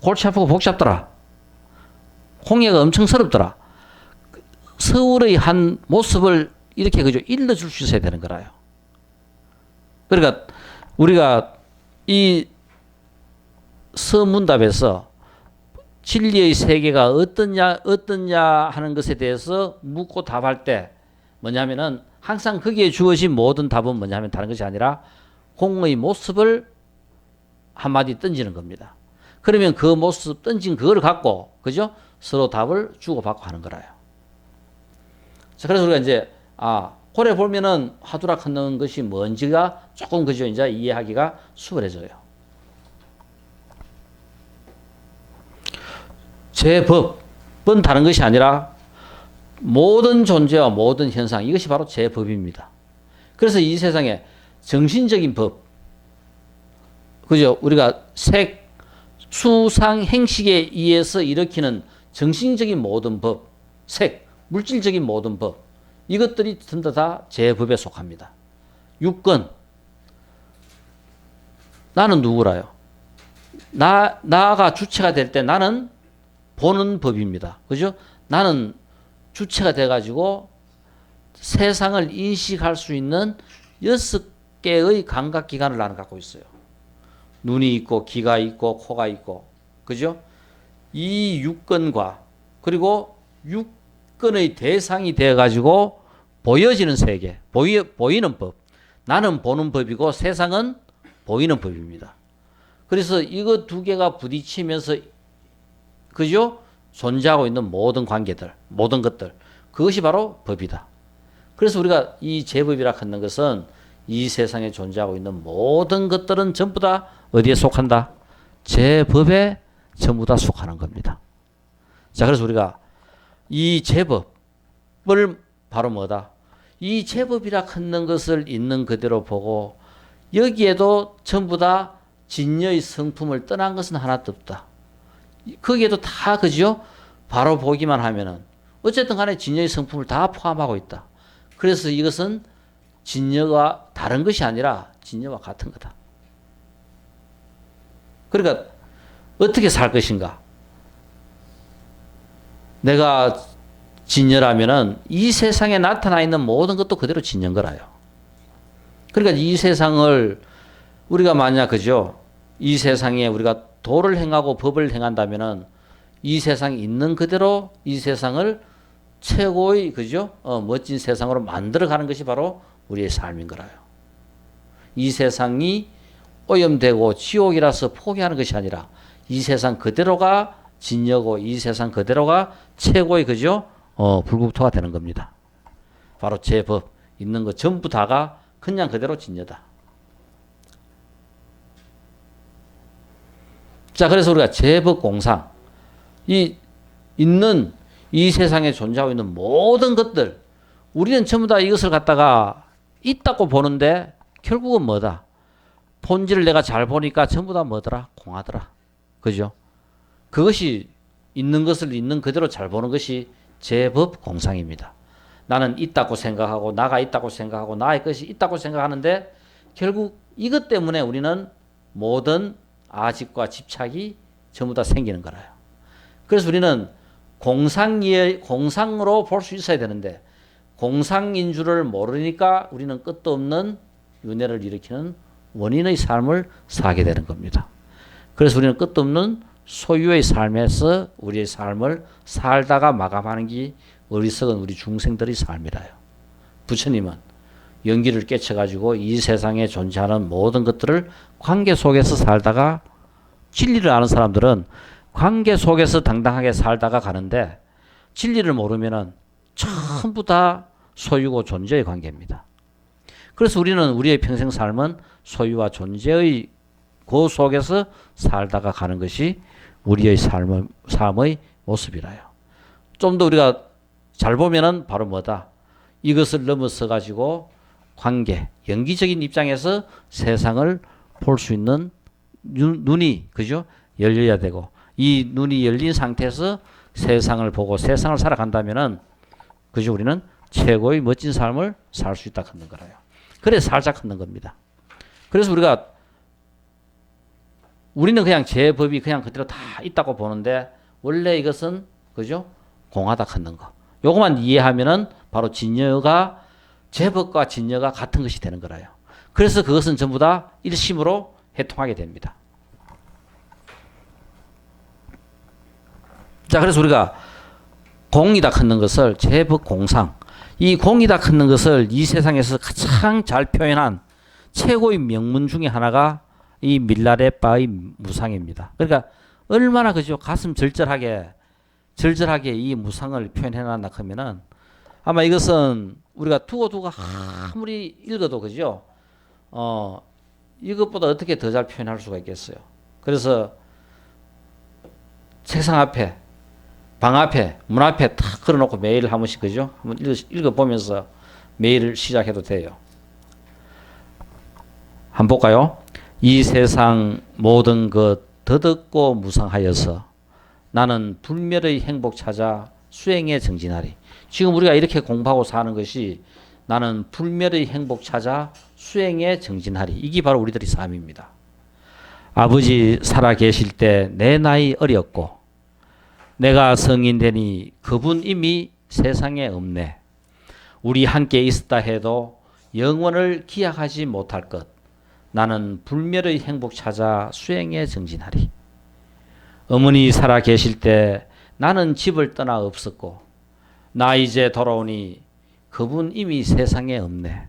골치 아프고 복잡더라. 홍해가 엄청 서럽더라. 서울의 한 모습을 이렇게 그저 일러줄 수 있어야 되는 거라요. 그러니까 우리가 이 서문답에서 진리의 세계가 어떠냐 하는 것에 대해서 묻고 답할 때 뭐냐면은 항상 거기에 주어진 모든 답은 뭐냐면 다른 것이 아니라 공의 모습을 한마디 던지는 겁니다. 그러면 그 모습 던진 그걸 갖고 그죠? 서로 답을 주고받고 하는 거라요. 자, 그래서 우리가 이제 고래 보면은 화두락 하는 것이 뭔지가 조금 그죠? 이제 이해하기가 수월해져요. 제 법은 다른 것이 아니라 모든 존재와 모든 현상 이것이 바로 제 법입니다. 그래서 이 세상에 정신적인 법 그죠? 우리가 색, 수상, 행식에 의해서 일으키는 정신적인 모든 법, 색, 물질적인 모든 법 이것들이 전부 다 제 법에 속합니다. 육건 나는 누구라요? 나가 주체가 될 때 나는 보는 법입니다. 그죠? 나는 주체가 돼가지고 세상을 인식할 수 있는 6개의 감각기관을 나는 갖고 있어요. 눈이 있고 귀가 있고 코가 있고 그죠? 이 육근과 그리고 육근의 대상이 되어 가지고 보여지는 세계, 보이는 법. 나는 보는 법이고 세상은 보이는 법입니다. 그래서 이거 두 개가 부딪히면서 그죠? 존재하고 있는 모든 관계들, 모든 것들. 그것이 바로 법이다. 그래서 우리가 이 제법이라 하는 것은 이 세상에 존재하고 있는 모든 것들은 전부 다 어디에 속한다? 제법에 전부 다 속하는 겁니다. 자, 그래서 우리가 이 제법을 바로 뭐다? 이 제법이라 하는 것을 있는 그대로 보고 여기에도 전부 다 진여의 성품을 떠난 것은 하나도 없다. 거기에도 다 그죠? 바로 보기만 하면은 어쨌든 간에 진여의 성품을 다 포함하고 있다. 그래서 이것은 진여가 다른 것이 아니라 진여와 같은 거다. 그러니까 어떻게 살 것인가? 내가 진여라면은 이 세상에 나타나 있는 모든 것도 그대로 진여인 거라요. 그러니까 이 세상을 우리가 만약 그죠? 이 세상에 우리가 도를 행하고 법을 행한다면은 이 세상에 있는 그대로 이 세상을 최고의 그죠? 멋진 세상으로 만들어가는 것이 바로 우리의 삶인 거라요. 이 세상이 오염되고 지옥이라서 포기하는 것이 아니라 이 세상 그대로가 진여고 이 세상 그대로가 최고의 그죠? 불국토가 되는 겁니다. 바로 제법 있는 것 전부 다가 그냥 그대로 진여다. 자, 그래서 우리가 제법 공상 이 있는 이 세상에 존재하고 있는 모든 것들 우리는 전부 다 이것을 갖다가 있다고 보는데 결국은 뭐다? 본질을 내가 잘 보니까 전부 다 뭐더라? 공하더라. 그죠? 그것이 있는 것을 있는 그대로 잘 보는 것이 제법 공상입니다. 나는 있다고 생각하고 나가 있다고 생각하고 나의 것이 있다고 생각하는데 결국 이것 때문에 우리는 모든 아집과 집착이 전부 다 생기는 거라요. 그래서 우리는 공상으로 볼 수 있어야 되는데 공상인 줄을 모르니까 우리는 끝도 없는 윤회를 일으키는 원인의 삶을 사게 되는 겁니다. 그래서 우리는 끝도 없는 소유의 삶에서 우리의 삶을 살다가 마감하는 게 어리석은 우리 중생들의 삶이라요. 부처님은 연기를 깨쳐가지고 이 세상에 존재하는 모든 것들을 관계 속에서 살다가 진리를 아는 사람들은 관계 속에서 당당하게 살다가 가는데 진리를 모르면은 전부 다 소유고 존재의 관계입니다. 그래서 우리는 우리의 평생 삶은 소유와 존재의 그 속에서 살다가 가는 것이 우리의 삶의 모습이라요. 좀 더 우리가 잘 보면은 바로 뭐다? 이것을 넘어서 가지고 관계, 연기적인 입장에서 세상을 볼 수 있는 눈이 그죠? 열려야 되고 이 눈이 열린 상태에서 세상을 보고 세상을 살아간다면은 그죠? 우리는 최고의 멋진 삶을 살 수 있다 하는 거라요. 그래서 살짝 하는 겁니다. 그래서 우리는 그냥 제법이 그냥 그대로 다 있다고 보는데 원래 이것은 그죠? 공하다 하는 거. 요것만 이해하면은 바로 진여가 제법과 진여가 같은 것이 되는 거라요. 그래서 그것은 전부 다 일심으로 해통하게 됩니다. 자, 그래서 우리가 공이다 하는 것을 제법 공상, 이 공이다 하는 것을 이 세상에서 가장 잘 표현한 최고의 명문 중에 하나가 이 밀라레빠의 무상입니다. 그러니까 얼마나 그죠? 가슴 절절하게 이 무상을 표현해 놨나 하면은 아마 이것은 우리가 두고 아무리 읽어도 그죠? 이것보다 어떻게 더 잘 표현할 수가 있겠어요. 그래서 책상 앞에, 방 앞에, 문 앞에 탁 걸어놓고 매일 한 번씩 그죠? 한번 읽어보면서 매일 시작해도 돼요. 한번 볼까요? 이 세상 모든 것 더덥고 무상하여서 나는 불멸의 행복 찾아 수행에 정진하리. 지금 우리가 이렇게 공부하고 사는 것이 나는 불멸의 행복 찾아 수행에 정진하리. 이게 바로 우리들의 삶입니다. 아버지 살아 계실 때 내 나이 어렸고 내가 성인 되니 그분 이미 세상에 없네. 우리 함께 있었다 해도 영원을 기약하지 못할 것. 나는 불멸의 행복 찾아 수행에 정진하리. 어머니 살아 계실 때 나는 집을 떠나 없었고 나 이제 돌아오니 그분 이미 세상에 없네.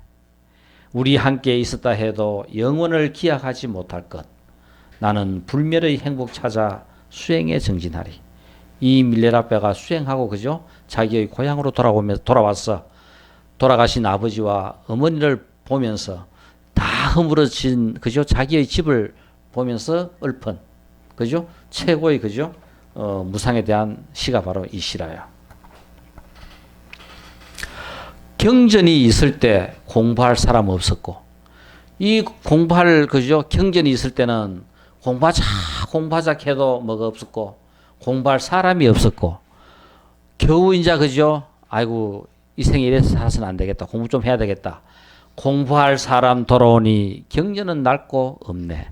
우리 함께 있었다 해도 영원을 기약하지 못할 것. 나는 불멸의 행복 찾아 수행에 정진하리. 이 밀레라베가 수행하고 그죠? 자기의 고향으로 돌아왔어. 돌아가신 아버지와 어머니를 보면서 다 허물어진 그죠? 자기의 집을 보면서 읊은 그죠? 최고의 그죠? 무상에 대한 시가 바로 이 시라요. 경전이 있을 때 공부할 사람 없었고 이 공부할 그죠? 경전이 있을 때는 공부하자 해도 뭐가 없었고 공부할 사람이 없었고 겨우 이제 그죠? 아이고 이 생에 이래서 살아서는 안 되겠다. 공부 좀 해야 되겠다. 공부할 사람 돌아오니 경전은 낡고 없네.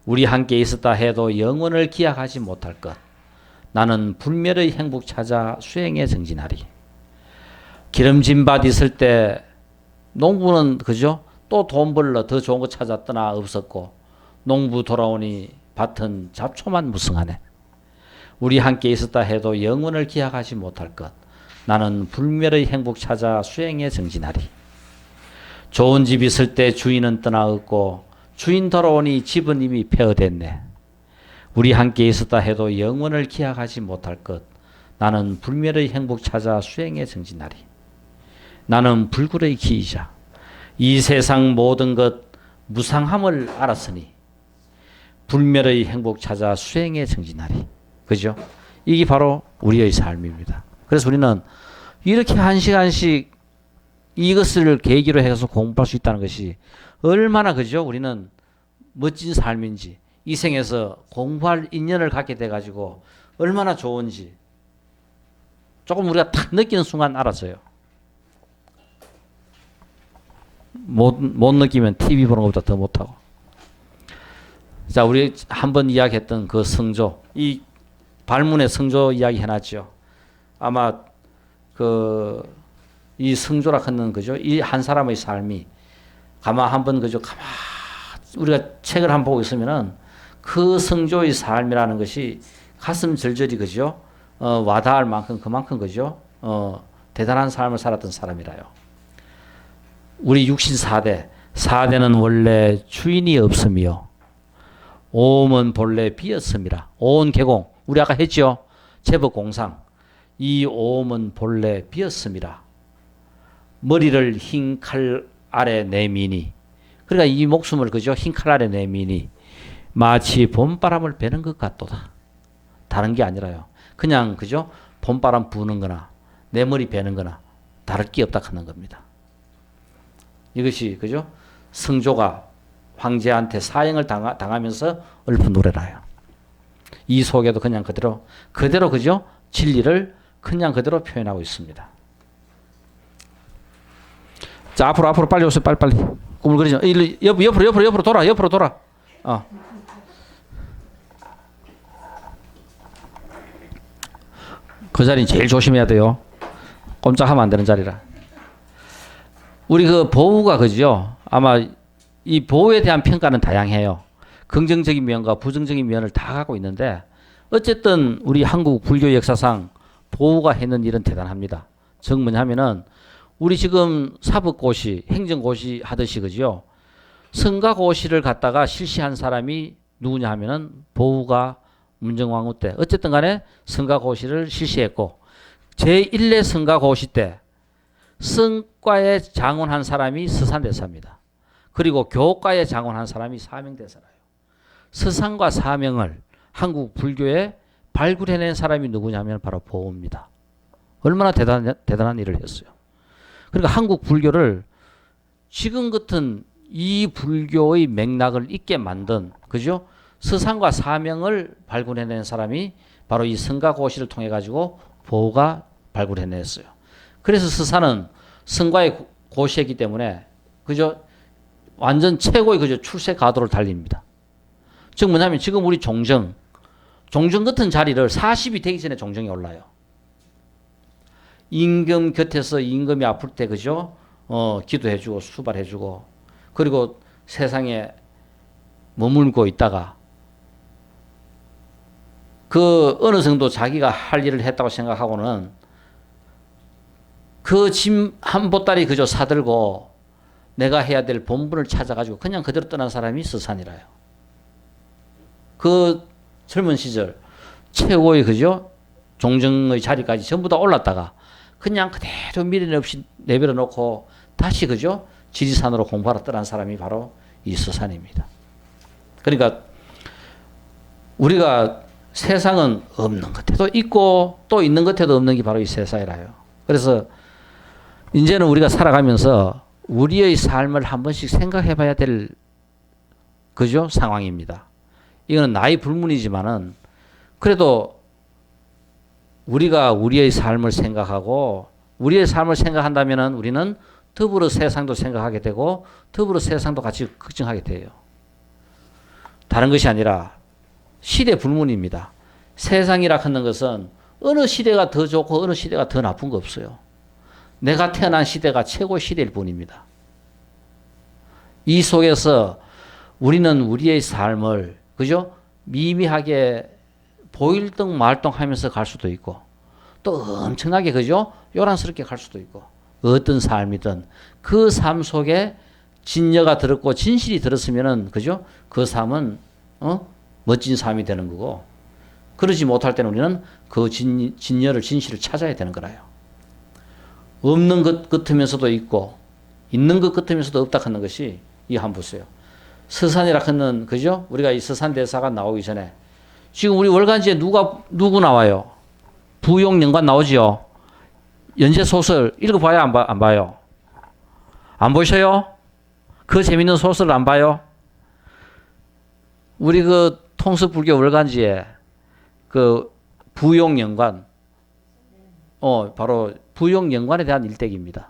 우리 함께 있었다 해도 영원을 기약하지 못할 것. 나는 불멸의 행복 찾아 수행에 정진하리. 기름진 밭 있을 때 농부는 그죠? 또 돈 벌러 더 좋은 거 찾았더나 없었고 농부 돌아오니 밭은 잡초만 무성하네. 우리 함께 있었다 해도 영원을 기약하지 못할 것. 나는 불멸의 행복 찾아 수행에 정진하리. 좋은 집 있을 때 주인은 떠나 없고 주인 돌아오니 집은 이미 폐허됐네. 우리 함께 있었다 해도 영원을 기약하지 못할 것. 나는 불멸의 행복 찾아 수행에 정진하리. 나는 불굴의 기이자 이 세상 모든 것 무상함을 알았으니 불멸의 행복 찾아 수행에 정진하리. 그죠? 이게 바로 우리의 삶입니다. 그래서 우리는 이렇게 한 시간씩 이것을 계기로 해서 공부할 수 있다는 것이 얼마나 그죠? 우리는 멋진 삶인지 이 생에서 공부할 인연을 갖게 돼가지고 얼마나 좋은지 조금 우리가 탁 느끼는 순간 알았어요. 못 느끼면 TV 보는 것보다 더 못하고. 자, 우리 한번 이야기했던 그 성조, 이 발문에 성조 이야기 해놨죠. 아마 이 성조라 하는 그죠? 이 한 사람의 삶이 한번 그죠? 우리가 책을 한번 보고 있으면은 그 성조의 삶이라는 것이 가슴 절절히 그죠? 와닿을 만큼 그만큼 그죠? 대단한 삶을 살았던 사람이라요. 우리 육신 4대는 원래 주인이 없음이요. 오음은 본래 비었음이라. 오은 계공. 우리 아까 했죠? 제법 공상. 이 오음은 본래 비었음이라. 머리를 흰 칼 아래 내미니. 그러니까 이 목숨을 그죠? 흰 칼 아래 내미니. 마치 봄바람을 베는 것 같도다. 다른 게 아니라요. 그냥 그죠? 봄바람 부는 거나 내 머리 베는 거나 다를 게 없다 하는 겁니다. 이것이 그죠? 성조가 황제한테 사형을 당하면서 읊은 노래라요. 이 속에도 그냥 그대로 그죠? 진리를 그냥 그대로 표현하고 있습니다. 자, 앞으로 빨리 오세요. 빨리. 꾸물거리죠. 옆으로 돌아. 그 자리는 제일 조심해야 돼요. 꼼짝하면 안 되는 자리라. 우리 그 보호가 그죠? 아마 이 보호에 대한 평가는 다양해요. 긍정적인 면과 부정적인 면을 다 갖고 있는데 어쨌든 우리 한국 불교 역사상 보호가 했는 일은 대단합니다. 즉 뭐냐면은 우리 지금 사법고시, 행정고시 하듯이 그죠? 성가고시를 갖다가 실시한 사람이 누구냐 하면은 보호가 문정왕후 때 어쨌든 간에 성가고시를 실시했고 제1회 성가고시 때 성과에 장원한 사람이 서산대사입니다. 그리고 교과에 장원한 사람이 사명대사라요. 서산과 사명을 한국 불교에 발굴해낸 사람이 누구냐면 바로 보호입니다. 얼마나 대단한 일을 했어요. 그러니까 한국 불교를 지금 같은 이 불교의 맥락을 있게 만든 그죠? 서산과 사명을 발굴해낸 사람이 바로 이 성가고시를 통해 가지고 보호가 발굴해냈어요. 그래서 서산은 성과의 고시했기 때문에 그죠? 완전 최고의 그죠? 출세 가도를 달립니다. 즉 뭐냐면 지금 우리 종정 같은 자리를 40이 되기 전에 종정이 올라요. 임금 곁에서 임금이 아플 때 그죠? 기도해주고 수발해주고 그리고 세상에 머물고 있다가 그 어느 정도 자기가 할 일을 했다고 생각하고는 그 짐 한 보따리 그저 사들고 내가 해야 될 본분을 찾아가지고 그냥 그대로 떠난 사람이 스산이라요. 그 젊은 시절 최고의 그죠? 종정의 자리까지 전부 다 올랐다가 그냥 그대로 미련 없이 내버려 놓고 다시 그죠? 지리산으로 공부하러 떠난 사람이 바로 이 스산입니다. 그러니까 우리가 세상은 없는 것에도 있고 또 있는 것에도 없는 게 바로 이 세상이라요. 그래서 이제는 우리가 살아가면서 우리의 삶을 한 번씩 생각해 봐야 될 그죠? 상황입니다. 이거는 나이 불문이지만은 그래도 우리가 우리의 삶을 생각하고 우리의 삶을 생각한다면은 우리는 더불어 세상도 생각하게 되고 더불어 세상도 같이 걱정하게 돼요. 다른 것이 아니라 시대 불문입니다. 세상이라 하는 것은 어느 시대가 더 좋고 어느 시대가 더 나쁜 거 없어요. 내가 태어난 시대가 최고의 시대일 뿐입니다. 이 속에서 우리는 우리의 삶을 그죠? 미미하게 보일 듯 말 듯 하면서 갈 수도 있고 또 엄청나게 그죠? 요란스럽게 갈 수도 있고 어떤 삶이든 그 삶 속에 진여가 들었고 진실이 들었으면은 그죠? 그 삶은 멋진 삶이 되는 거고 그러지 못할 때는 우리는 그 진여를 진실을 찾아야 되는 거라요. 없는 것 같으면서도 있고 있는 것 같으면서도 없다 하는 것이 이 한번 보세요. 서산이라 하는 그죠? 우리가 이 서산 대사가 나오기 전에 지금 우리 월간지에 누구 나와요? 부용연관 나오지요. 연재 소설 읽어봐야 안 봐요? 안 보셔요? 그 재밌는 소설을 안 봐요? 우리 그 통습불교 월간지에 그 부용연관 바로 부용연관에 대한 일대기입니다.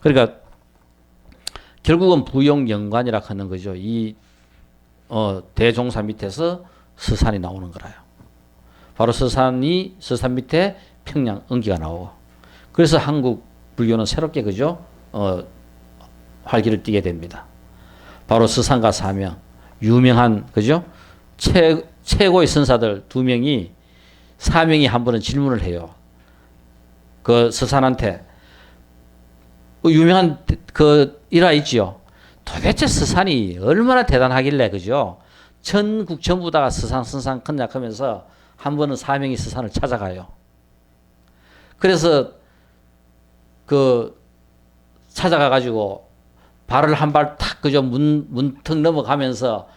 그러니까 결국은 부용연관이라 하는 거죠. 이 대종사 밑에서 서산이 나오는 거라요. 바로 서산 밑에 평양 응기가 나오고 그래서 한국 불교는 새롭게 그죠? 활기를 띠게 됩니다. 바로 서산과 사명 유명한 그죠? 최고의 선사들 두 명이 사명이 한 번은 질문을 해요. 그 서산한테 유명한 그 일화 있지요. 도대체 서산이 얼마나 대단하길래 그죠? 전국 전부 다가 서산 컨약하면서 한 번은 사명이 서산을 찾아가요. 그래서 그 찾아가 가지고 발을 한 발 탁 그죠 문턱 넘어가면서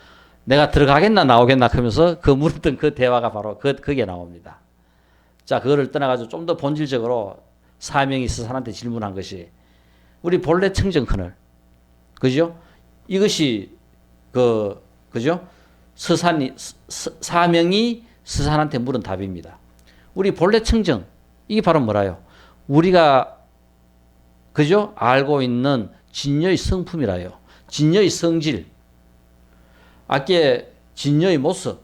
내가 들어가겠나 나오겠나 하면서 그 물었던 그 대화가 바로 그게 나옵니다. 자, 그거를 떠나가지고 좀 더 본질적으로 사명이 서산한테 질문한 것이 우리 본래 청정커널 그죠? 이것이 그죠? 사명이 서산한테 물은 답입니다. 우리 본래 청정 이게 바로 뭐라요? 우리가 그죠? 알고 있는 진여의 성품이라요. 진여의 성질. 아께 진여의 모습,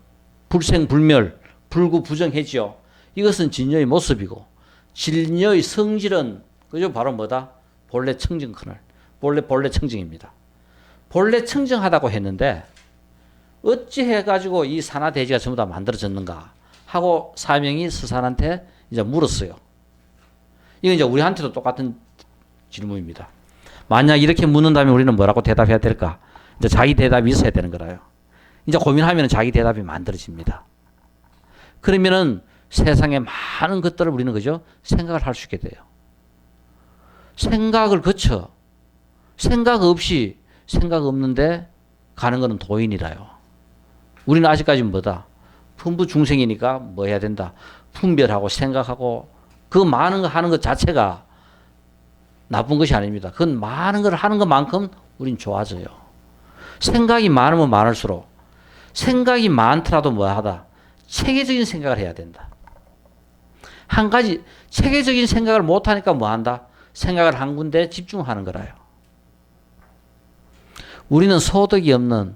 불생불멸, 불구부정해지요. 이것은 진여의 모습이고 진여의 성질은 그죠? 바로 뭐다? 본래 청정커널. 본래 청정입니다. 본래 청정하다고 했는데 어찌 해가지고 이 산하대지가 전부 다 만들어졌는가 하고 사명이 서산한테 이제 물었어요. 이건 이제 우리한테도 똑같은 질문입니다. 만약 이렇게 묻는다면 우리는 뭐라고 대답해야 될까? 이제 자기 대답이 있어야 되는 거라요. 이제 고민하면 자기 대답이 만들어집니다. 그러면은 세상에 많은 것들을 우리는 그죠? 생각을 할 수 있게 돼요. 생각을 거쳐 생각 없는데 가는 것은 도인이라요. 우리는 아직까지 뭐다? 품부 중생이니까 뭐 해야 된다? 분별하고 생각하고 그 많은 거 하는 것 자체가 나쁜 것이 아닙니다. 그건 많은 걸 하는 것만큼 우린 좋아져요. 생각이 많으면 많을수록 생각이 많더라도 뭐하다? 체계적인 생각을 해야 된다. 한 가지 체계적인 생각을 못하니까 뭐한다? 생각을 한 군데 집중하는 거라요. 우리는 소득이 없는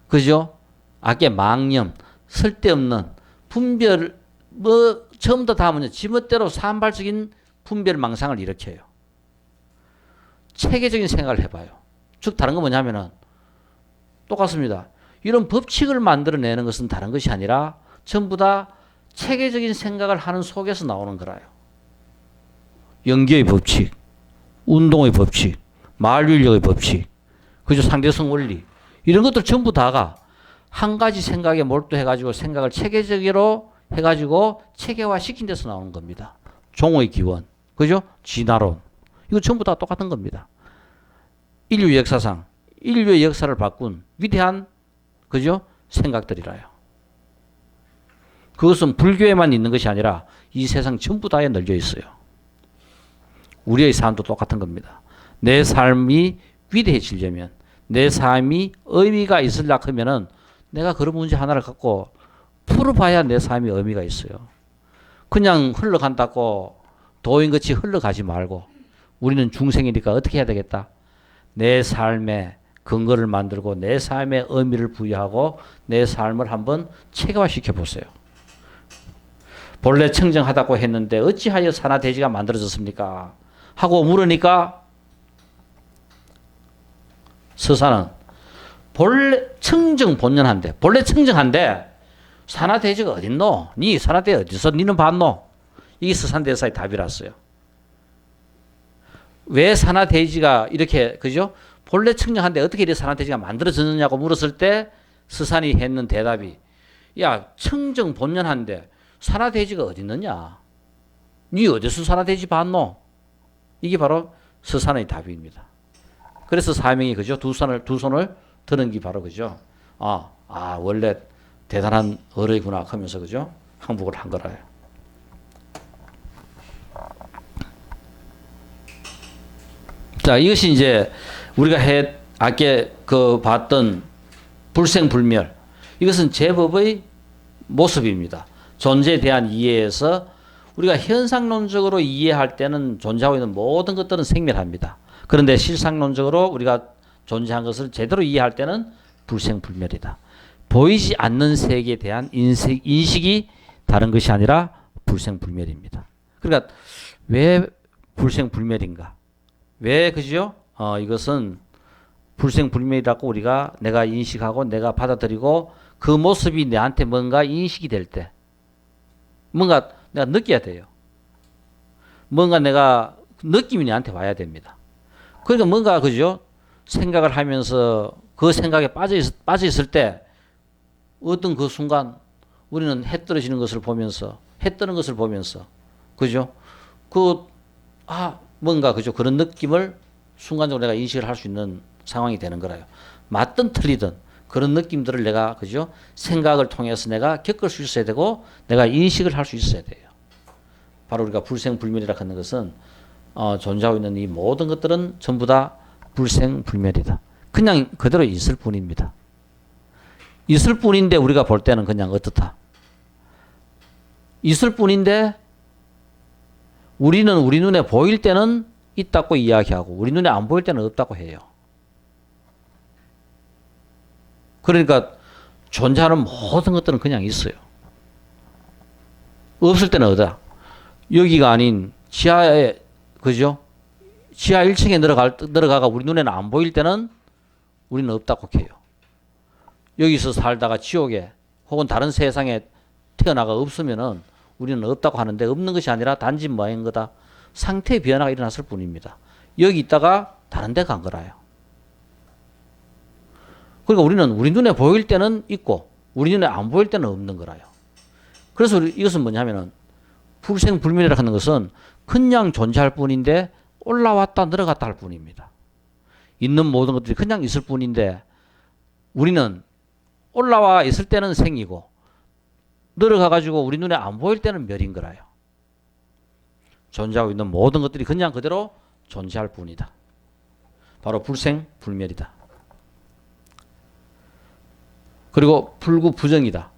그죠? 악의 망념, 쓸데없는 분별 처음부터 다 뭐냐 지멋대로 산발적인 분별망상을 일으켜요. 체계적인 생각을 해봐요. 즉 다른 건 뭐냐면은 똑같습니다. 이런 법칙을 만들어내는 것은 다른 것이 아니라 전부 다 체계적인 생각을 하는 속에서 나오는 거라요. 연기의 법칙, 운동의 법칙, 말윤력의 법칙, 그죠? 상대성 원리. 이런 것들 전부 다가 한 가지 생각에 몰두해가지고 생각을 체계적으로 해가지고 체계화 시킨 데서 나오는 겁니다. 종의 기원, 그죠? 진화론. 이거 전부 다 똑같은 겁니다. 인류 역사상, 인류의 역사를 바꾼 위대한, 그죠? 생각들이라요. 그것은 불교에만 있는 것이 아니라 이 세상 전부 다에 널려 있어요. 우리의 삶도 똑같은 겁니다. 내 삶이 위대해지려면, 내 삶이 의미가 있으려고 하면은 내가 그런 문제 하나를 갖고 풀어봐야 내 삶이 의미가 있어요. 그냥 흘러간다고 도인같이 흘러가지 말고 우리는 중생이니까 어떻게 해야 되겠다? 내 삶에 근거를 만들고 내 삶에 의미를 부여하고 내 삶을 한번 체계화시켜 보세요. 본래 청정하다고 했는데 어찌하여 산하대지가 만들어졌습니까? 하고 물으니까 서사는 본래 청정 본연한데, 본래 청정한데 산하대지가 어딨노? 니 산하대 어디서 니는 봤노? 이게 서산대사의 답이랐어요. 왜 산하대지가 이렇게, 그죠? 본래 청정한데 어떻게 이렇게 산하대지가 만들어졌느냐고 물었을 때 서산이 했는 대답이, 야, 청정 본연한데 산하대지가 어디 있느냐? 니 어디서 산하대지 봤노? 이게 바로 서산의 답입니다. 그래서 사명이, 그죠? 두 손을 드는 게 바로, 그죠? 원래 대단한 어뢰구나 하면서, 그죠? 항복을 한 거라요. 자, 이것이 이제 우리가 아까 봤던 불생불멸. 이것은 제법의 모습입니다. 존재에 대한 이해에서 우리가 현상론적으로 이해할 때는 존재하고 있는 모든 것들은 생멸합니다. 그런데 실상론적으로 우리가 존재한 것을 제대로 이해할 때는 불생불멸이다. 보이지 않는 세계에 대한 인식이 다른 것이 아니라 불생불멸입니다. 그러니까 왜 불생불멸인가? 왜, 그죠? 이것은 불생불멸이라고 내가 인식하고 내가 받아들이고 그 모습이 내한테 뭔가 인식이 될 때 뭔가 내가 느껴야 돼요. 뭔가 내가 느낌이 내한테 와야 됩니다. 그러니까 뭔가, 그죠? 생각을 하면서 그 생각에 빠져 있을 때 어떤 그 순간 우리는 해 떨어지는 것을 보면서, 해 뜨는 것을 보면서, 그죠? 뭔가, 그죠? 그런 느낌을 순간적으로 내가 인식을 할 수 있는 상황이 되는 거라요. 맞든 틀리든 그런 느낌들을 내가, 그죠? 생각을 통해서 내가 겪을 수 있어야 되고 내가 인식을 할 수 있어야 돼요. 바로 우리가 불생불멸이라고 하는 것은 존재하고 있는 이 모든 것들은 전부 다 불생불멸이다. 그냥 그대로 있을 뿐입니다. 있을 뿐인데 우리가 볼 때는 그냥 어떻다? 있을 뿐인데 우리는 우리 눈에 보일 때는 있다고 이야기하고 우리 눈에 안 보일 때는 없다고 해요. 그러니까 존재하는 모든 것들은 그냥 있어요. 없을 때는 어디다? 여기가 아닌 지하에, 그죠? 지하 1층에 들어가가 우리 눈에는 안 보일 때는 우리는 없다고 해요. 여기서 살다가 지옥에 혹은 다른 세상에 태어나가 없으면은 우리는 없다고 하는데 없는 것이 아니라 단지 뭐인 거다? 상태의 변화가 일어났을 뿐입니다. 여기 있다가 다른 데 간 거라요. 그러니까 우리는 우리 눈에 보일 때는 있고 우리 눈에 안 보일 때는 없는 거라요. 그래서 이것은 뭐냐면은 불생불멸이라고 하는 것은 그냥 존재할 뿐인데 올라왔다 내려갔다 할 뿐입니다. 있는 모든 것들이 그냥 있을 뿐인데 우리는 올라와 있을 때는 생이고 내려가가지고 우리 눈에 안 보일 때는 멸인 거라요. 존재하고 있는 모든 것들이 그냥 그대로 존재할 뿐이다. 바로 불생불멸이다. 그리고 불구부정이다.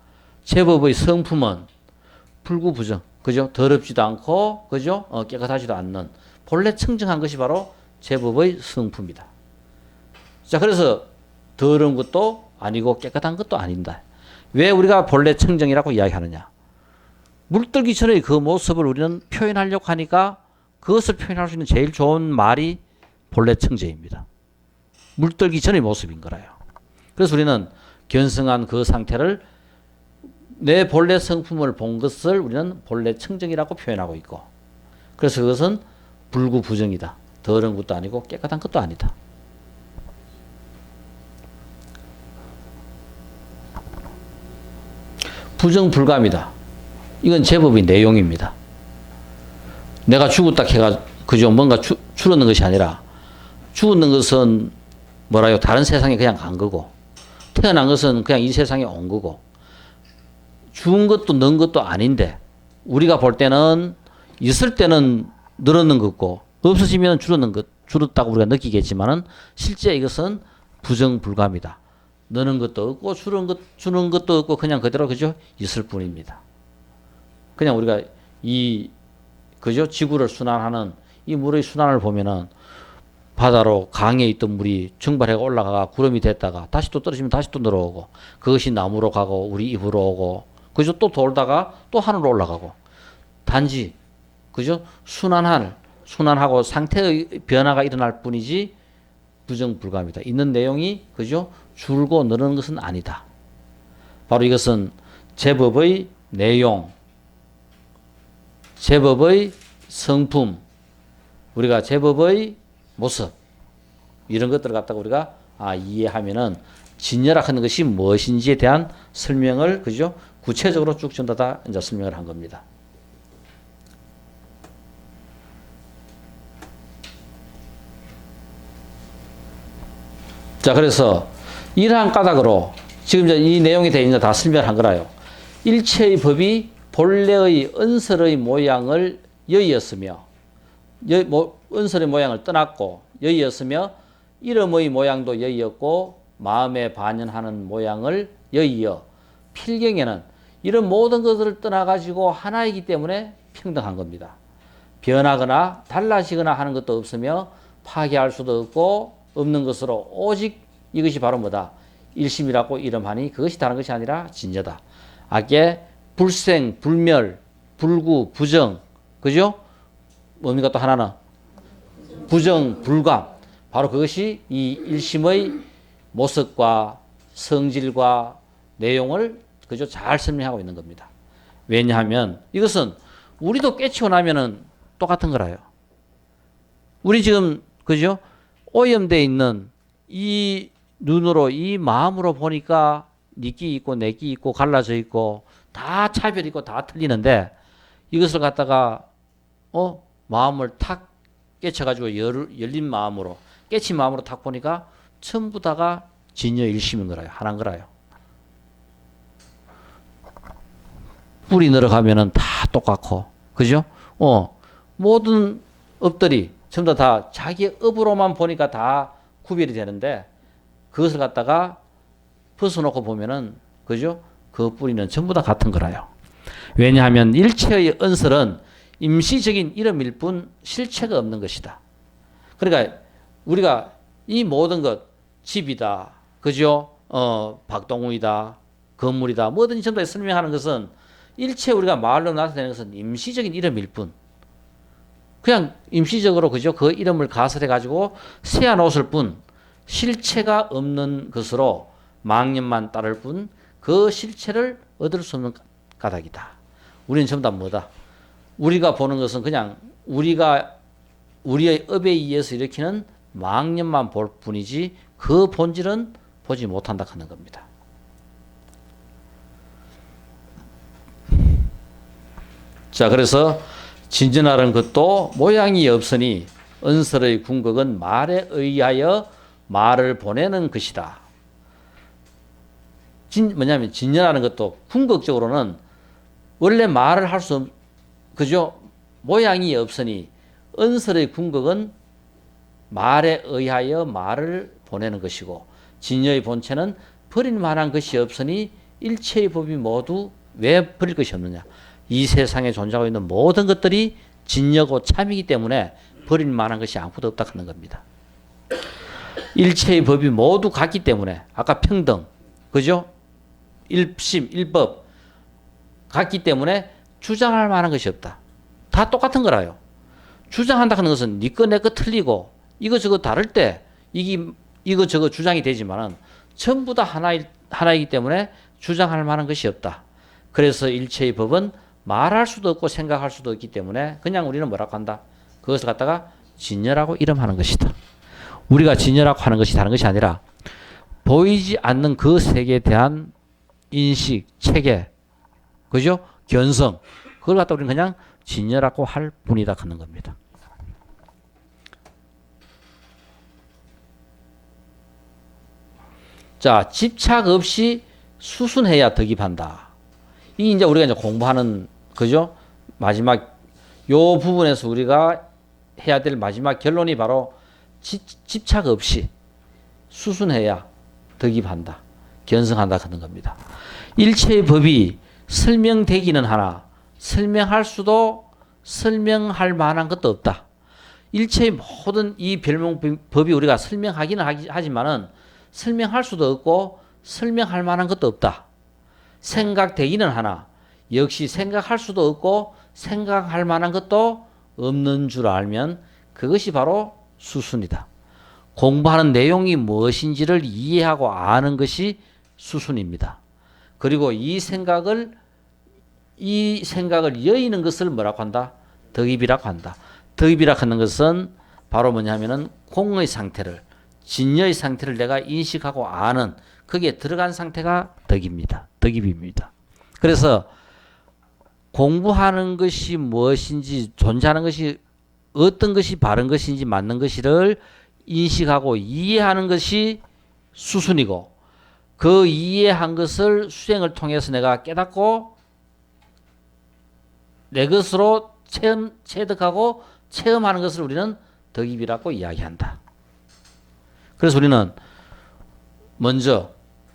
제법의 성품은 불구부정, 그죠? 더럽지도 않고, 그죠? 깨끗하지도 않는 본래 청정한 것이 바로 제법의 성품이다. 자, 그래서 더러운 것도 아니고 깨끗한 것도 아닌다. 왜 우리가 본래 청정이라고 이야기하느냐? 물들기 전의 그 모습을 우리는 표현하려고 하니까 그것을 표현할 수 있는 제일 좋은 말이 본래 청정입니다. 물들기 전의 모습인 거라요. 그래서 우리는 견성한 그 상태를 내 본래 성품을 본 것을 우리는 본래 청정이라고 표현하고 있고, 그래서 그것은 불구부정이다. 더러운 것도 아니고 깨끗한 것도 아니다. 부정불감이다. 이건 제법의 내용입니다. 내가 죽었다 해가 그죠? 뭔가 줄었는 것이 아니라, 죽었는 것은 뭐라요? 다른 세상에 그냥 간 거고, 태어난 것은 그냥 이 세상에 온 거고, 죽은 것도 는 것도 아닌데, 우리가 볼 때는 있을 때는 늘었는 것고 없어지면 줄었다고 우리가 느끼겠지만은 실제 이것은 부정불감이다. 느는 것도 없고 주는 것도 없고 그냥 그대로 그죠? 있을 뿐입니다. 그냥 우리가 그죠? 지구를 순환하는 이 물의 순환을 보면은 바다로 강에 있던 물이 증발해가 올라가가 구름이 됐다가 다시 또 떨어지면 다시 또 내려오고, 그것이 나무로 가고 우리 입으로 오고, 그죠? 또 돌다가 또 하늘로 올라가고, 단지 그죠? 순환하고 상태의 변화가 일어날 뿐이지 부정불감이다. 있는 내용이 그죠? 줄고 늘는 것은 아니다. 바로 이것은 제법의 내용, 제법의 성품, 우리가 제법의 모습, 이런 것들을 갖다가 우리가 이해하면은 진여라 하는 것이 무엇인지에 대한 설명을 그죠? 구체적으로 쭉 전다 이제 설명을 한 겁니다. 자, 그래서 이러한 까닭으로 지금 이제 이 내용이 되어 있는 거 다 설명한 거라요. 일체의 법이 본래의 은설의 모양을 여의었으며, 은설의 모양을 떠났고 여의었으며, 이름의 모양도 여의었고 마음에 반연하는 모양을 여의어 필경에는 이런 모든 것을 떠나가지고 하나이기 때문에 평등한 겁니다. 변하거나 달라지거나 하는 것도 없으며 파괴할 수도 없고 없는 것으로 오직 이것이 바로 뭐다? 일심이라고 이름하니 그것이 다른 것이 아니라 진여다. 아께 불생, 불멸, 불구, 부정, 그죠? 뭡니까 또 하나는? 부정, 불감. 바로 그것이 이 일심의 모습과 성질과 내용을 그죠? 잘 설명하고 있는 겁니다. 왜냐하면 이것은 우리도 깨치고 나면은 똑같은 거라요. 우리 지금 그죠? 오염되어 있는 이 눈으로 이 마음으로 보니까 니끼 있고 내끼 있고 갈라져 있고 다 차별 있고 다 틀리는데, 이것을 갖다가 마음을 탁 깨쳐가지고 열린 마음으로 깨친 마음으로 탁 보니까 전부 다가 진여일심인 거라요. 하나인 거라요. 뿌리 내려가면은 다 똑같고, 그죠? 모든 업들이 전부 다 자기 업으로만 보니까 다 구별이 되는데, 그것을 갖다가 벗어놓고 보면은, 그죠? 그 뿌리는 전부 다 같은 거라요. 왜냐하면 일체의 은설은 임시적인 이름일 뿐 실체가 없는 것이다. 그러니까 우리가 이 모든 것, 집이다, 그죠? 박동우이다, 건물이다, 뭐든지 전부 다 설명하는 것은 일체 우리가 말로 나타내는 것은 임시적인 이름일 뿐, 그냥 임시적으로 그죠? 그 이름을 가설해 가지고 세워놓을 뿐 실체가 없는 것으로 망념만 따를 뿐 그 실체를 얻을 수 없는 까닭이다. 우리는 전부 다 뭐다? 우리가 보는 것은 그냥 우리의 업에 의해서 일으키는 망념만 볼 뿐이지 그 본질은 보지 못한다 하는 겁니다. 자, 그래서 진전하는 것도 모양이 없으니 은설의 궁극은 말에 의하여 말을 보내는 것이다. 뭐냐면 진전하는 것도 궁극적으로는 원래 말을 할 수 그죠? 모양이 없으니 은설의 궁극은 말에 의하여 말을 보내는 것이고, 진여의 본체는 버릴 만한 것이 없으니 일체의 법이 모두 왜 버릴 것이 없느냐? 이 세상에 존재하고 있는 모든 것들이 진여고 참이기 때문에 버릴 만한 것이 아무것도 없다 하는 겁니다. 일체의 법이 모두 같기 때문에, 아까 평등, 그죠? 일심, 일법 같기 때문에 주장할 만한 것이 없다. 다 똑같은 거라요. 주장한다 하는 것은 네 거 내 거 틀리고 이거 저거 다를 때 이거 저거 주장이 되지만은 전부 다 하나이기 때문에 주장할 만한 것이 없다. 그래서 일체의 법은 말할 수도 없고 생각할 수도 없기 때문에 그냥 우리는 뭐라고 한다. 그것을 갖다가 진여라고 이름하는 것이다. 우리가 진여라고 하는 것이 다른 것이 아니라 보이지 않는 그 세계에 대한 인식, 체계, 그죠? 견성, 그걸 갖다 우리는 그냥 진여라고 할 뿐이다 하는 겁니다. 자, 집착 없이 수순해야 덕입한다. 이 이제 우리가 이제 공부하는, 그죠? 마지막 요 부분에서 우리가 해야 될 마지막 결론이 바로 집착 없이 수순해야 덕입한다. 견성한다 하는 겁니다. 일체의 법이 설명되기는 하나 설명할 수도 설명할 만한 것도 없다. 일체의 모든 이 별명법이 우리가 설명하기는 하지만은 설명할 수도 없고 설명할 만한 것도 없다. 생각되기는 하나 역시 생각할 수도 없고 생각할 만한 것도 없는 줄 알면 그것이 바로 수순이다. 공부하는 내용이 무엇인지를 이해하고 아는 것이 수순입니다. 그리고 이 생각을 여의는 것을 뭐라고 한다? 덕입이라고 한다. 덕입이라고 하는 것은 바로 뭐냐면은 공의 상태를, 진여의 상태를 내가 인식하고 아는 거기에 들어간 상태가 덕입니다. 덕입입니다. 그래서 공부하는 것이 무엇인지, 존재하는 것이 어떤 것이 바른 것인지 맞는 것이를 인식하고 이해하는 것이 수순이고, 그 이해한 것을 수행을 통해서 내가 깨닫고 내 것으로 체득하고 체험하는 것을 우리는 덕입이라고 이야기한다. 그래서 우리는 먼저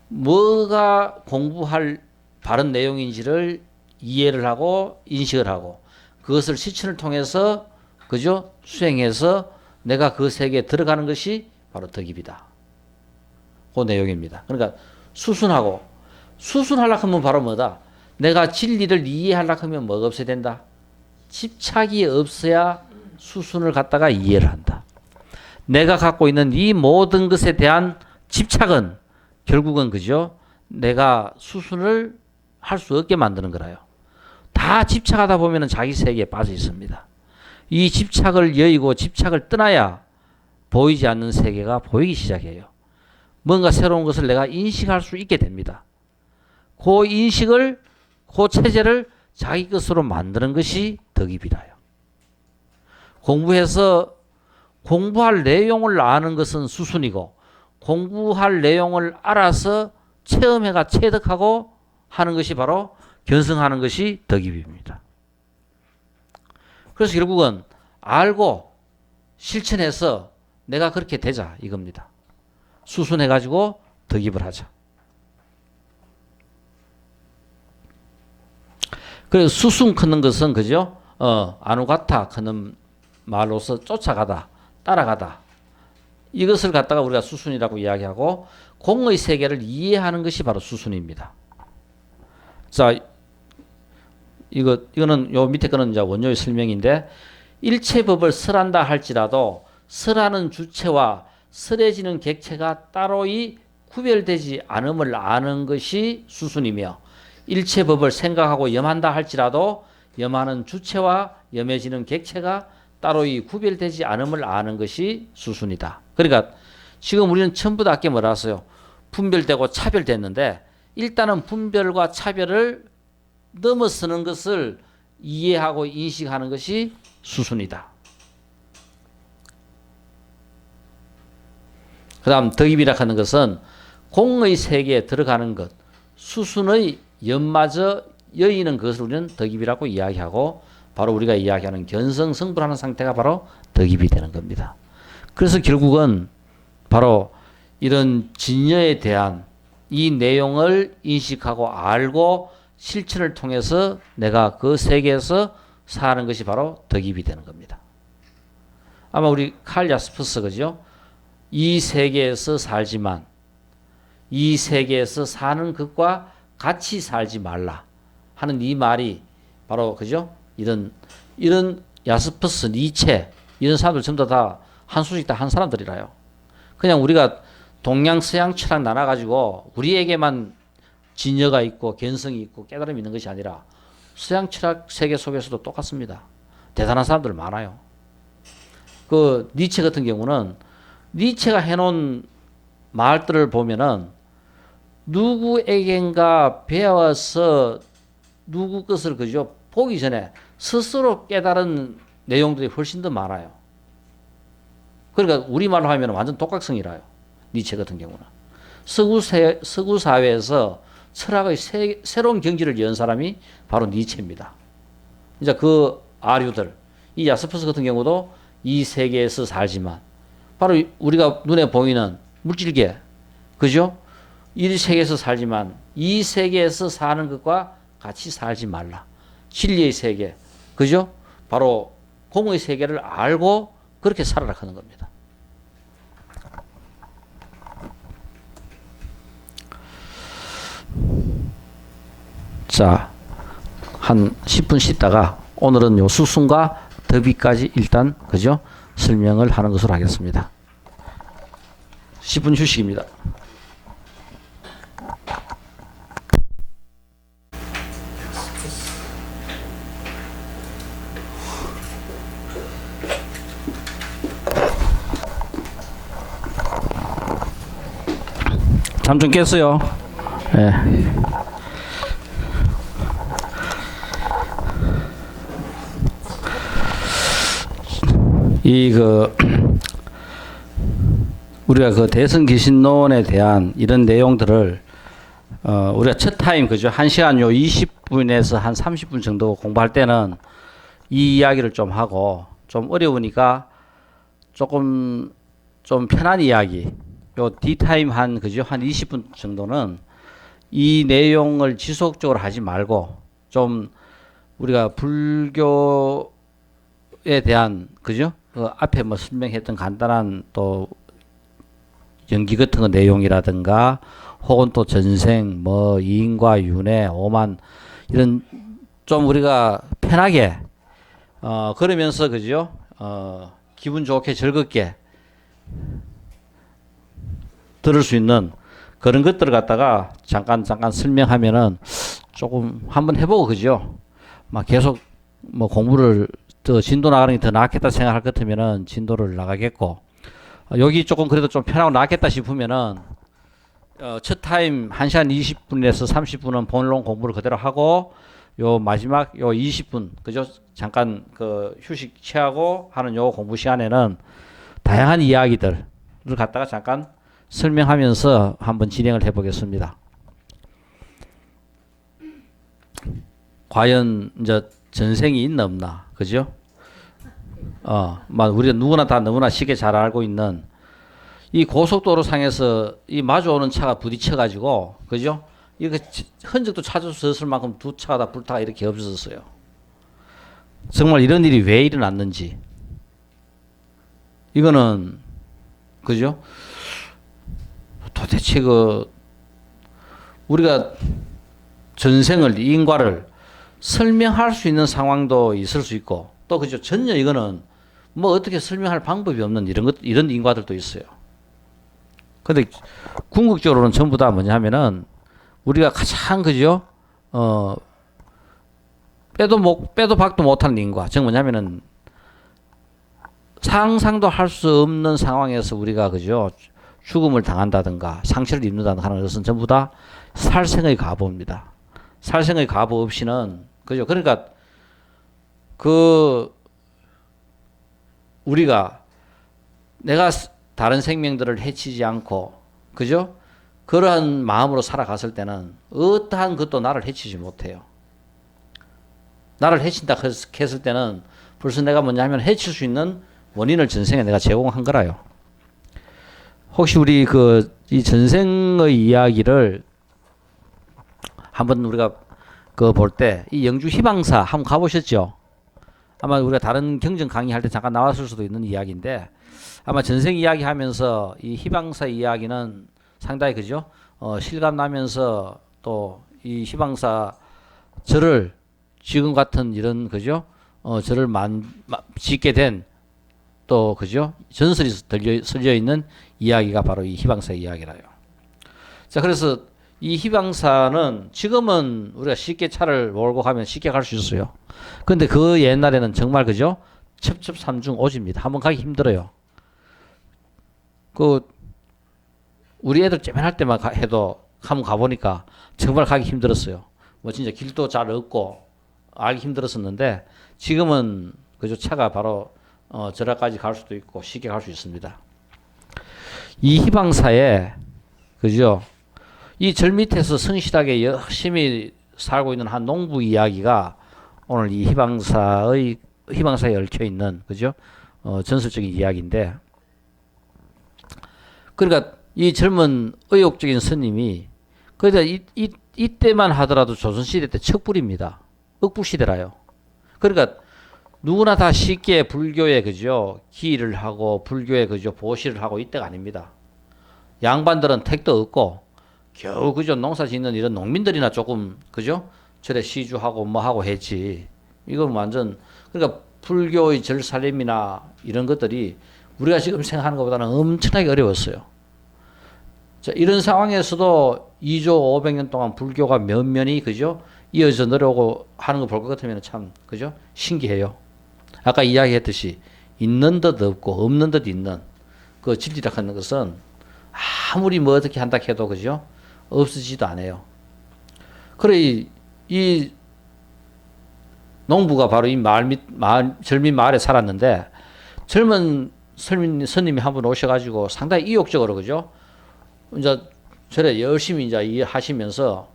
뭐가 공부할 바른 내용인지를 이해를 하고 인식을 하고 그것을 실천을 통해서, 그죠? 수행해서 내가 그 세계에 들어가는 것이 바로 덕입이다. 그 내용입니다. 그러니까 수순하려고 하면 바로 뭐다? 내가 진리를 이해하려고 하면 뭐가 없어야 된다? 집착이 없어야 수순을 갖다가 이해를 한다. 내가 갖고 있는 이 모든 것에 대한 집착은 결국은, 그죠? 내가 수순을 할 수 없게 만드는 거라요. 다 집착하다 보면 자기 세계에 빠져 있습니다. 이 집착을 여의고 집착을 떠나야 보이지 않는 세계가 보이기 시작해요. 뭔가 새로운 것을 내가 인식할 수 있게 됩니다. 그 인식을, 그 체제를 자기 것으로 만드는 것이 덕입이라요. 공부해서 공부할 내용을 아는 것은 수순이고, 공부할 내용을 알아서 체험해가 체득하고 하는 것이 바로 견성하는 것이 덕입입니다. 그래서 결국은 알고 실천해서 내가 그렇게 되자 이겁니다. 수순해가지고 덕입을 하자. 그래서 수순 크는 것은, 그죠? 아누가타 크는 말로서 쫓아가다, 따라가다. 이것을 갖다가 우리가 수순이라고 이야기하고, 공의 세계를 이해하는 것이 바로 수순입니다. 자, 이거는 요 밑에 거는 이제 원료의 설명인데, 일체법을 설한다 할지라도 설하는 주체와 설해지는 객체가 따로이 구별되지 않음을 아는 것이 수순이며, 일체법을 생각하고 염한다 할지라도 염하는 주체와 염해지는 객체가 따로이 구별되지 않음을 아는 것이 수순이다. 그러니까 지금 우리는 전부 다 아까 뭐라 했어요? 분별되고 차별됐는데, 일단은 분별과 차별을 넘어서는 것을 이해하고 인식하는 것이 수순이다. 그 다음 덕입이라 하는 것은 공의 세계에 들어가는 것, 수순의 연마저 여의는 것을 우리는 덕입이라고 이야기하고, 바로 우리가 이야기하는 견성성불하는 상태가 바로 덕입이 되는 겁니다. 그래서 결국은 바로 이런 진여에 대한 이 내용을 인식하고 알고 실천을 통해서 내가 그 세계에서 사는 것이 바로 덕입이 되는 겁니다. 아마 우리 칼 야스퍼스, 그죠? 이 세계에서 살지만 이 세계에서 사는 것과 같이 살지 말라 하는 이 말이 바로, 그죠? 이런 야스퍼스, 니체 이런 사람들 전부 다 한 수씩 다 한 사람들이라요. 그냥 우리가 동양 서양 철학 나눠 가지고 우리에게만 진여가 있고 견성이 있고 깨달음이 있는 것이 아니라 서양 철학 세계 속에서도 똑같습니다. 대단한 사람들 많아요. 그 니체 같은 경우는 니체가 해놓은 말들을 보면은 누구에겐가 배워서 누구 것을 그죠 보기 전에 스스로 깨달은 내용들이 훨씬 더 많아요. 그러니까 우리말로 하면 완전 독학성이라요. 니체 같은 경우는 서구 사회에서 철학의 새로운 경지를 연 사람이 바로 니체입니다. 이제 그 아류들, 이 야스퍼스 같은 경우도 이 세계에서 살지만 바로 우리가 눈에 보이는 물질계, 그죠? 이 세계에서 살지만 이 세계에서 사는 것과 같이 살지 말라. 진리의 세계, 그죠? 바로 공의 세계를 알고 그렇게 살아라 하는 겁니다. 자, 한 10분 쉬다가 오늘은 요 수순과 더비까지 일단 그죠? 설명을 하는 것으로 하겠습니다. 10분 휴식입니다. 잠 좀 깼어요. 예. 우리가 그 대선 기신론에 대한 이런 내용들을 우리가 첫 타임 그죠? 1시간 요 20분에서 한 30분 정도 공부할 때는 이 이야기를 좀 하고 좀 어려우니까 조금 좀 편한 이야기 요 D타임 한 그죠? 한 20분 정도는 이 내용을 지속적으로 하지 말고 좀 우리가 불교에 대한 그죠? 그 앞에 뭐 설명했던 간단한 또 연기 같은 거 내용이라든가 혹은 또 전생 뭐 이인과 윤회 오만 이런 좀 우리가 편하게 그러면서 그죠? 기분 좋게 즐겁게 들을 수 있는 그런 것들을 갖다가 잠깐 설명하면은 조금 한번 해보고 그죠? 막 계속 뭐 공부를 더 진도 나가는 게 더 낫겠다 생각할 것 같으면은 진도를 나가겠고 여기 조금 그래도 좀 편하고 낫겠다 싶으면은 첫 타임 1시간 20분에서 30분은 본론 공부를 그대로 하고 요 마지막 요 20분 그죠? 잠깐 그 휴식 취하고 하는 요 공부 시간에는 다양한 이야기들을 갖다가 잠깐 설명하면서 한번 진행을 해 보겠습니다. 과연 이제 전생이 있나 없나 그죠? 우리가 누구나 다 너무나 쉽게 잘 알고 있는 이 고속도로 상에서 이 마주오는 차가 부딪혀 가지고 그죠? 이거 흔적도 찾을 수 없을 만큼 두 차가 다 불타가 이렇게 없어졌어요. 정말 이런 일이 왜 일어났는지 이거는 그죠? 도대체 우리가 전생을 인과를 설명할 수 있는 상황도 있을 수 있고 또 그죠? 전혀 이거는 뭐 어떻게 설명할 방법이 없는 이런 인과들도 있어요. 근데 궁극적으로는 전부 다 뭐냐면은 우리가 가장 그죠? 빼도 박도 못하는 인과. 즉 뭐냐면은 상상도 할 수 없는 상황에서 우리가 그죠? 죽음을 당한다든가 상처를 입는다든가 하는 것은 전부 다 살생의 가보입니다. 살생의 가보 없이는 그죠? 그러니까 우리가 내가 다른 생명들을 해치지 않고 그죠? 그러한 마음으로 살아갔을 때는 어떠한 것도 나를 해치지 못해요. 나를 해친다 했을 때는 벌써 내가 뭐냐면 해칠 수 있는 원인을 전생에 내가 제공한 거라요. 혹시 우리 이 전생의 이야기를 한번 우리가 볼 때 이 영주 희망사 한번 가보셨죠? 아마 우리가 다른 경전 강의할 때 잠깐 나왔을 수도 있는 이야기인데 아마 전생 이야기 하면서 이 희망사 이야기는 상당히 그죠? 실감나면서 또 이 희망사 저를 지금 같은 이런 그죠? 저를 짓게 된 또 그죠? 전설이 써져 있는 이야기가 바로 이 희방사 이야기라요. 자, 그래서 이 희방사는 지금은 우리가 쉽게 차를 몰고 가면 쉽게 갈 수 있어요. 근데 그 옛날에는 정말 그죠? 첩첩산중 오지입니다. 한번 가기 힘들어요. 그 우리 애들 째면할 때만 해도 한번 가보니까 정말 가기 힘들었어요. 뭐 진짜 길도 잘 없고 알기 힘들었었는데 지금은 그죠? 차가 바로 절하까지 갈 수도 있고 쉽게 갈 수 있습니다. 이 희방사에 그죠? 이 절 밑에서 성실하게 열심히 살고 있는 한 농부 이야기가 오늘 이 희방사에 얽혀 있는 그죠? 전설적인 이야기인데, 그러니까 이 젊은 의욕적인 스님이 그러니까 이때만 하더라도 조선시대 때 척불입니다. 억불시대라요. 그러니까 누구나 다 쉽게 불교에 그죠? 기일을 하고 불교에 그죠? 보시를 하고 이때가 아닙니다. 양반들은 택도 없고 겨우 그죠? 농사 짓는 이런 농민들이나 조금 그죠? 절에 시주하고 뭐 하고 했지. 이건 완전 그러니까 불교의 절살림이나 이런 것들이 우리가 지금 생각하는 것보다는 엄청나게 어려웠어요. 자, 이런 상황에서도 2조 500년 동안 불교가 면면이 그죠? 이어져 내려오고 하는 거 볼 것 같으면 참 그죠? 신기해요. 아까 이야기했듯이 있는 듯 없고 없는 듯 있는 그 진리라 하는 것은 아무리 뭐 어떻게 한다 해도 그죠? 없어지지도 않아요. 그래 이 농부가 바로 이 젊은 마을에 살았는데 젊은 스님이 한 분 오셔가지고 상당히意欲적으로 그죠? 이제 저래 열심히 이제 일하시면서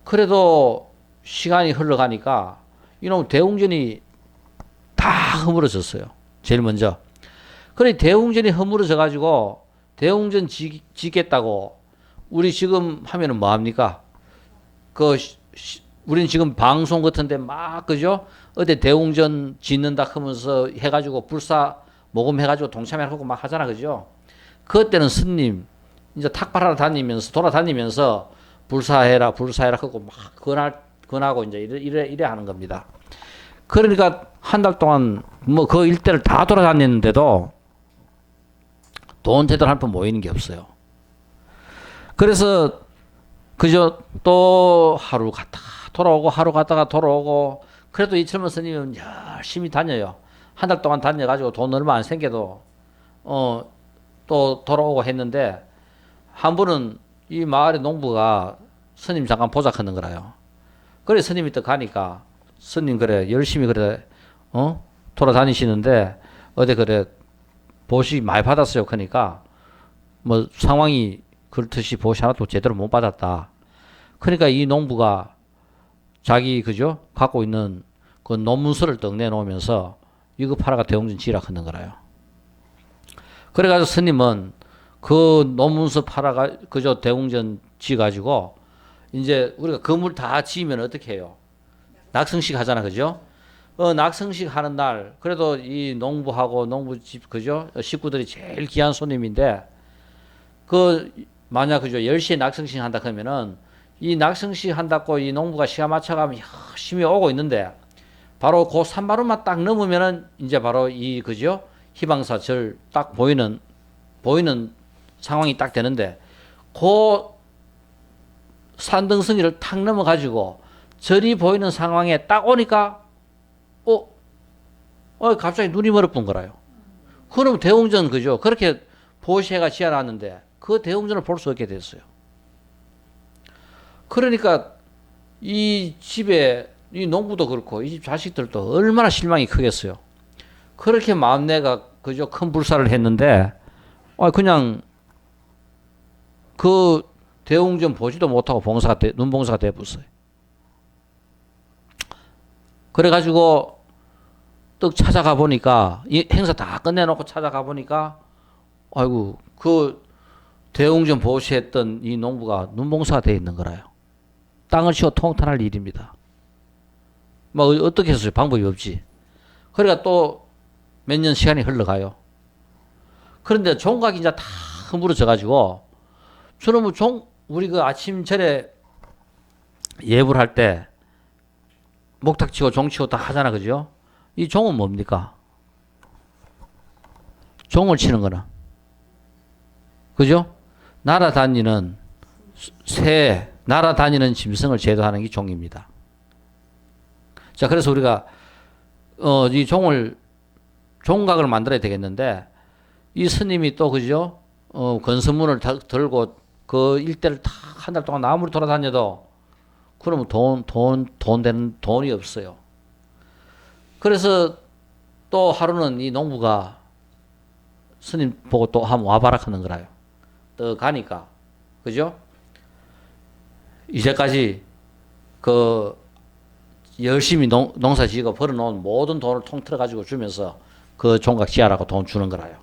그래도 시간이 흘러가니까 이놈 대웅전이 다 허물어졌어요. 제일 먼저. 그래 대웅전이 허물어져가지고 대웅전 짓겠다고 우리 지금 하면은 뭐 합니까? 우린 지금 방송 같은데 막 그죠? 어디 대웅전 짓는다 하면서 해가지고 불사 모금해가지고 동참하고 막 하잖아, 그죠? 그때는 스님 이제 탁발하러 다니면서 돌아다니면서 불사해라 하고 막 권하고 이제 이래 하는 겁니다. 그러니까 한 달 동안 뭐 그 일대를 다 돌아다녔는데도 돈 제대로 한 푼 모이는 게 없어요. 그래서 그저 또 하루 갔다가 돌아오고 하루 갔다가 돌아오고 그래도 이 젊은 스님은 열심히 다녀요. 한 달 동안 다녀가지고 돈 얼마 안 생겨도 또 돌아오고 했는데 한 번은 이 마을의 농부가 스님 잠깐 보자 하는 거라요. 그래 스님이 또 가니까 스님 그래 열심히 그래 돌아다니시는데 어디 그래 보시 많이 받았어요. 그러니까 뭐 상황이 그렇듯이 보시 하나도 제대로 못 받았다. 그러니까 이 농부가 자기 그죠 갖고 있는 그 논문서를 떡 내놓으면서 이거 팔아가 대웅전 지으라 하는 거라요. 그래가지고 스님은 그 논문서 팔아가 그저 대웅전 지가지고 이제 우리가 건물 다 지으면 어떻게 해요? 낙성식 하잖아, 그죠? 낙성식 하는 날 그래도 이 농부하고 농부집 그죠? 식구들이 제일 귀한 손님인데 그 만약 그죠 10시에 낙성식 한다 그러면은 이 낙성식 한다고 이 농부가 시간 맞춰가면 열심히 오고 있는데 바로 그 산마루만 딱 넘으면은 이제 바로 이 그죠? 희방사 절 딱 보이는 상황이 딱 되는데 그 산등성이를 탁 넘어가지고 절이 보이는 상황에 딱 오니까 갑자기 눈이 멀어본 거라요. 그럼 대웅전 그죠? 그렇게 보시해가 지어놨는데 그 대웅전을 볼 수 없게 됐어요. 그러니까 이 집에 이 농부도 그렇고 이 집 자식들도 얼마나 실망이 크겠어요. 그렇게 마음내가 그저 큰 불사를 했는데 그냥 그 대웅전 보지도 못하고 눈봉사가 돼버렸어요. 그래가지고 떡 찾아가 보니까 이 행사 다 끝내놓고 찾아가 보니까 아이고 그 대웅전 보시했던 이 농부가 눈봉사가 돼 있는 거라요. 땅을 치고 통탄할 일입니다. 뭐 어떻게 했어요? 방법이 없지. 그러니까 또 몇 년 시간이 흘러가요. 그런데 종각이 이제 다 허물어져 가지고 저는 뭐 우리 그 아침 절에 예불 할 때 목탁 치고 종 치고 다 하잖아, 그죠? 이 종은 뭡니까? 종을 치는 거는. 그죠? 날아다니는 새, 날아다니는 짐승을 제도하는 게 종입니다. 자, 그래서 우리가, 이 종각을 만들어야 되겠는데, 이 스님이 또, 그죠? 건선문을 들고 그 일대를 다 한 달 동안 아무리 돌아다녀도, 그러면 돈이 없어요. 그래서 또 하루는 이 농부가 스님 보고 또 한번 와봐라 하는 거라요. 또 가니까. 그죠? 이제까지 그 열심히 농사 지고 벌어놓은 모든 돈을 통틀어 가지고 주면서 그 종각 지하라고 돈 주는 거라요.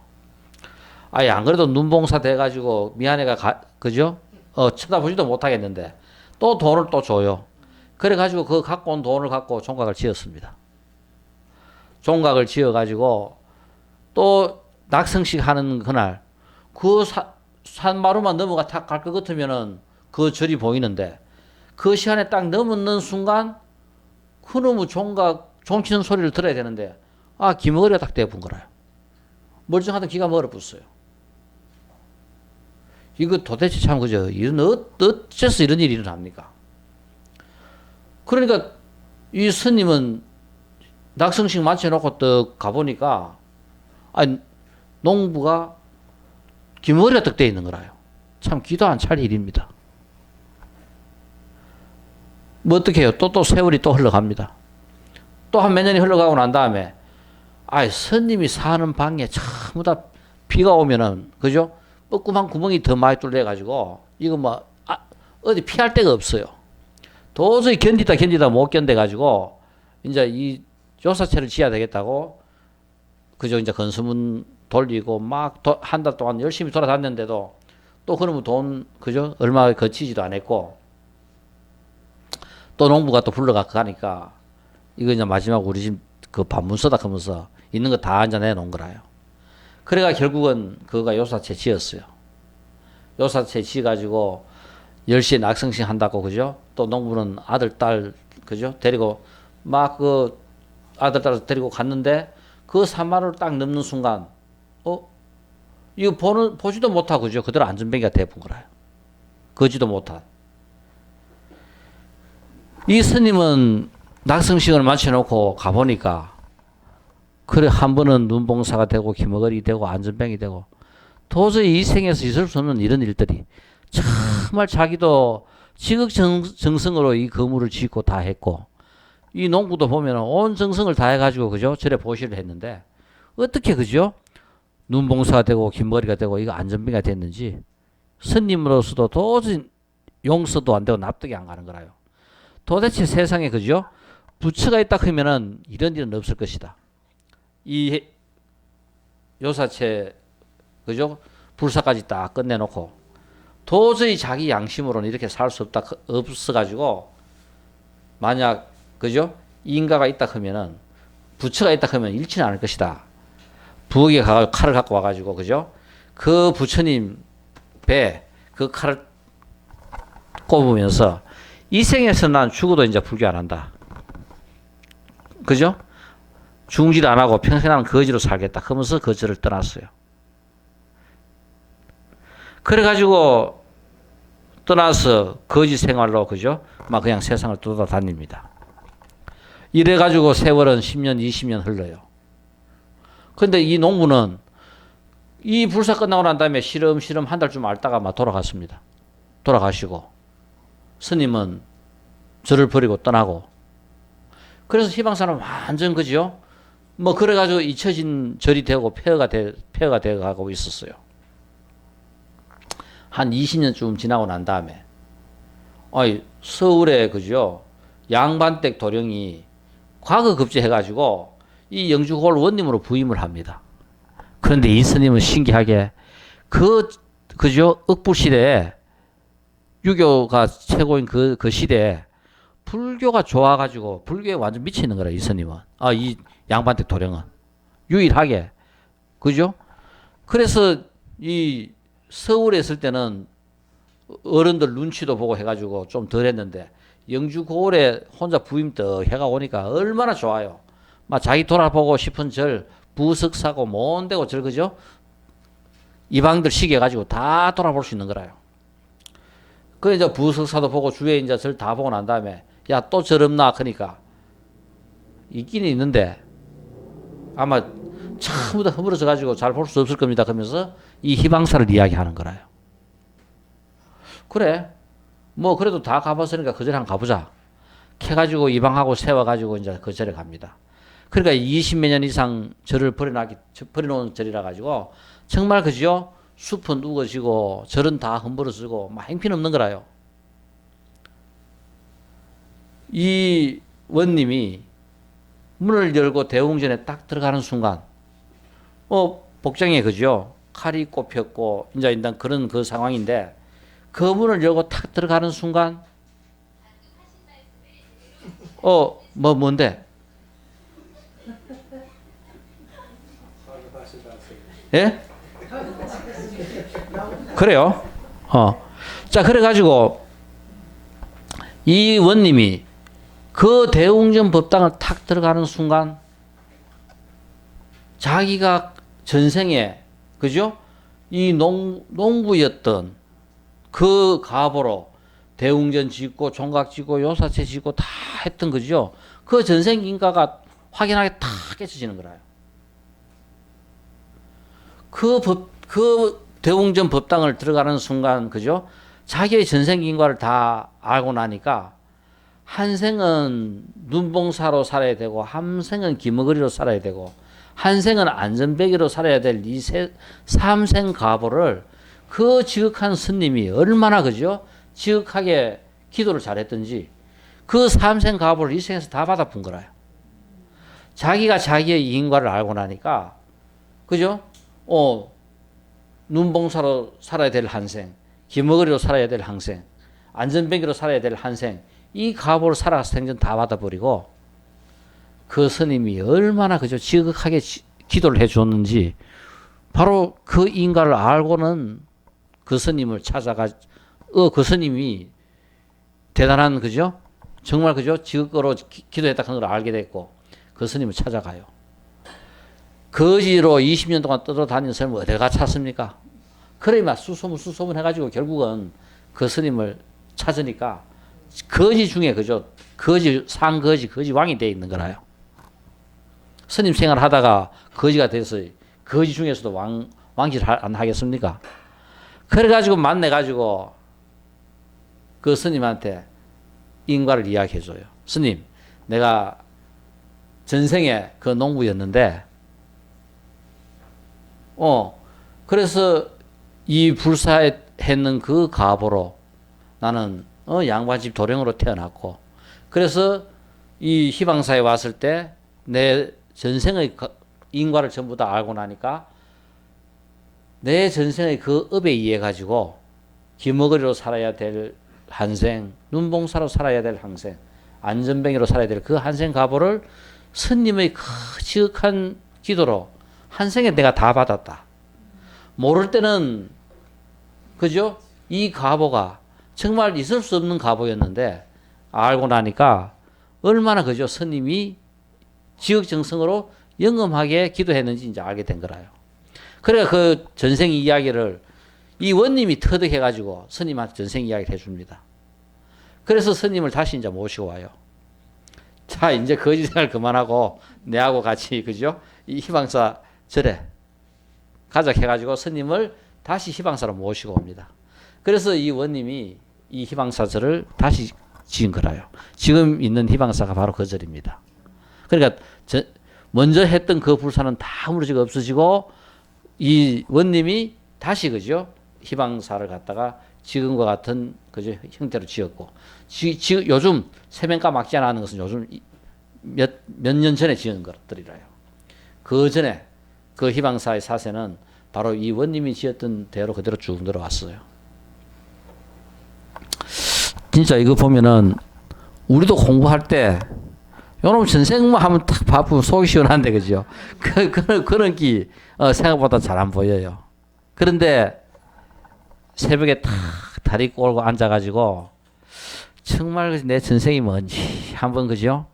아예 안 그래도 눈봉사 돼가지고 미안해가 그죠? 쳐다보지도 못하겠는데 또 돈을 또 줘요. 그래가지고 그 갖고 온 돈을 갖고 종각을 지었습니다. 종각을 지어가지고 또 낙성식 하는 그날 그 산마루만 넘어가 탁 갈 것 같으면은 그 절이 보이는데 그 시간에 딱 넘는 순간 그놈의 종 치는 소리를 들어야 되는데 기머리가 딱 대본 거라요. 멀쩡하던 기가 멀어붙어요. 이거 도대체 참 그죠? 어째서 이런 일이 일어납니까? 그러니까 이 스님은 낙성식 마쳐놓고 또 가보니까 농부가 기머리가 떡 돼 있는 거라요. 참 기도 안 찰 일입니다. 뭐 어떻게 해요? 또 세월이 또 흘러갑니다. 또 한 몇 년이 흘러가고 난 다음에 스님이 사는 방에 전부 다 비가 오면은 그죠? 뻐끔한 구멍이 더 많이 뚫려가지고 이거 뭐 어디 피할 데가 없어요. 도저히 견디다 못 견뎌가지고 이제 이 요사체를 지어야 되겠다고 그죠? 이제 건수문 돌리고 막 한 달 동안 열심히 돌아다녔는데도 또 그러면 돈 그죠? 얼마 거치지도 않았고 또 농부가 또 불러가고 가니까 이거 이제 마지막 우리 집 그 반문서다 하면서 있는 거 다 한잔 해놓은 거라요. 그래가 결국은 그거가 요사체 지었어요. 요사체 지어가지고 10시에 낙성식 한다고 그죠? 또 농부는 아들, 딸 그죠? 데리고 막 그 아들, 딸 데리고 갔는데 그 산마루를 딱 넘는 순간 이거 보지도 못하고 그죠? 그대로 안전뱅이가 돼본 거라요. 거지도 못한. 이 스님은 낙성식을 마쳐놓고 가보니까 그래 한 번은 눈봉사가 되고 기머거리 되고 안전뱅이 되고 도저히 이 생에서 있을 수 없는 이런 일들이 정말 자기도 지극정성으로 이 거물을 짓고 다 했고 이 농부도 보면 온 정성을 다 해가지고 그죠? 절에 보시를 했는데 어떻게 그죠? 눈봉사가 되고 긴머리가 되고 이거 안전뱅이가 됐는지 스님으로서도 도저히 용서도 안 되고 납득이 안 가는 거라요. 도대체 세상에 그죠? 부처가 있다 하면은 이런 일은 없을 것이다. 이 요사체 그죠? 불사까지 딱 끝내놓고 도저히 자기 양심으로는 이렇게 살 수 없어가지고 만약 그죠? 인가가 있다 하면은 부처가 있다 하면 잃지는 않을 것이다. 부엌에 가서 칼을 갖고 와가지고 그죠? 그 부처님 배 그 칼을 꼽으면서 이 생에서 난 죽어도 이제 불교 안 한다. 그죠? 중질 안 하고 평생 나는 거지로 살겠다. 하면서 거지를 떠났어요. 그래가지고 떠나서 거지 생활로 그죠? 막 그냥 세상을 돌아다닙니다. 이래가지고 세월은 10년, 20년 흘러요. 근데 이 농부는 이 불사 끝나고 난 다음에 시름시름 한 달쯤 앓다가 막 돌아갔습니다. 돌아가시고 스님은 절을 버리고 떠나고 그래서 희방사는 완전 그죠? 뭐 그래가지고 잊혀진 절이 되고 폐허가 되어 가고 있었어요. 한 20년쯤 지나고 난 다음에 서울에 그죠? 양반댁 도령이 과거급제해가지고 이 영주골 원님으로 부임을 합니다. 그런데 이 스님은 신기하게 그죠? 억부시대에 유교가 최고인 그 시대에 불교가 좋아가지고 불교에 완전 미치는 거라 이 스님은. 이 양반댁 도령은 유일하게 그죠? 그래서 이 서울에 있을 때는 어른들 눈치도 보고 해가지고 좀 덜했는데 영주 고을에 혼자 부임 또 해가 오니까 얼마나 좋아요. 막 자기 돌아보고 싶은 절 부석사고 뭔데고 절 그죠? 이방들 시계 가지고 다 돌아볼 수 있는 거라요. 그 이제 부석사도 보고 주위에 이제 절 다 보고 난 다음에 야 또 절 없나 그러니까 있긴 있는데 아마 전부 다 허물어져 가지고 잘 볼 수 없을 겁니다. 그러면서 이 희망사를 이야기하는 거라요. 그래 뭐 그래도 다 가봤으니까 그 절에 한번 가보자. 캐가지고 이방하고 세워가지고 이제 그 절에 갑니다. 그러니까 20몇 년 이상 절을 버려놓은 절이라 가지고 정말 그죠? 숲은 우거지고 절은 다 흠버러지고 막 행편없는 거라요. 이 원님이 문을 열고 대웅전에 딱 들어가는 순간 복장에 그죠? 칼이 꼽혔고 이제 일단 그런 그 상황인데 그 문을 열고 탁 들어가는 순간 뭔데? 예? 그래요. 자, 그래가지고, 이 원님이 그 대웅전 법당을 탁 들어가는 순간, 자기가 전생에, 그죠? 이 농부였던 그 가보로 대웅전 짓고, 종각 짓고, 요사체 짓고 다 했던 거죠. 그 전생 인가가 확연하게 탁 깨쳐지는 거라요. 그 대웅전 법당을 들어가는 순간, 그죠? 자기의 전생 인과를 다 알고 나니까, 한 생은 눈봉사로 살아야 되고, 한 생은 기머거리로 살아야 되고, 한 생은 안전배기로 살아야 될 이 삼생 가보를 그 지극한 스님이 얼마나, 그죠? 지극하게 기도를 잘했던지, 그 삼생 가보를 이 생에서 다 받아본 거라요. 자기가 자기의 인과를 알고 나니까, 그죠? 눈봉사로 살아야 될 한생, 기머거리로 살아야 될 한생, 안전뱅이로 살아야 될 한생, 이 가보를 살아가서 생전 다 받아버리고 그 스님이 얼마나 그저 지극하게 기도를 해줬는지 바로 그 인가를 알고는 그 스님을 찾아가 그 스님이 대단한 그죠? 정말 그죠? 지극으로 기도했다 하는 걸 알게 됐고 그 스님을 찾아가요. 거지로 20년 동안 떠돌아다니는 스님을 어디가 찾습니까? 그러면 수소문 해가지고 결국은 그 스님을 찾으니까 거지 중에 그죠? 상거지 왕이 되어 있는 거라요. 스님 생활 하다가 거지가 돼서 거지 중에서도 왕실 안 하겠습니까? 그래가지고 만나가지고 그 스님한테 인과를 이야기해줘요. 스님, 내가 전생에 그 농부였는데 그래서 이 불사했는 그 가보로 나는 양반집 도령으로 태어났고 그래서 이 희방사에 왔을 때 내 전생의 인과를 전부 다 알고 나니까 내 전생의 그 업에 의해 가지고 기머거리로 살아야 될 한생, 눈봉사로 살아야 될 한생, 안전뱅이로 살아야 될 그 한생 가보를 스님의 지극한 기도로 한생에 내가 다 받았다. 모를 때는 그죠? 이 가보가 정말 있을 수 없는 가보였는데 알고 나니까 얼마나 그죠? 스님이 지극정성으로 영험하게 기도했는지 이제 알게 된 거라요. 그래서 그 전생 이야기를 이 원님이 터득해가지고 스님한테 전생 이야기를 해줍니다. 그래서 스님을 다시 이제 모시고 와요. 자, 이제 거지 생활 그만하고 내하고 같이 그죠? 이 희방사 절에 가자 해가지고 스님을 다시 희방사로 모시고 옵니다. 그래서 이 원님이 이 희방사절을 다시 지은 거라요. 지금 있는 희방사가 바로 그 절입니다. 그러니까 먼저 했던 그 불사는 다 무너지고 없어지고 이 원님이 다시 그죠? 희방사를 갖다가 지금과 같은 그죠? 형태로 지었고 요즘 세면가 막지 않는 것은 요즘 몇 년 전에 지은 것들이라요. 그 전에 그 희방사의 사세는 바로 이 원님이 지었던 대로 그대로 쭉 들어왔어요. 진짜 이거 보면은 우리도 공부할 때 요놈 전생만 하면 딱 바쁘면 속이 시원한데 그죠? 그런 기 생각보다 잘 안 보여요. 그런데 새벽에 탁 다리 꼬고 앉아가지고 정말 내 전생이 뭔지 한번 그죠?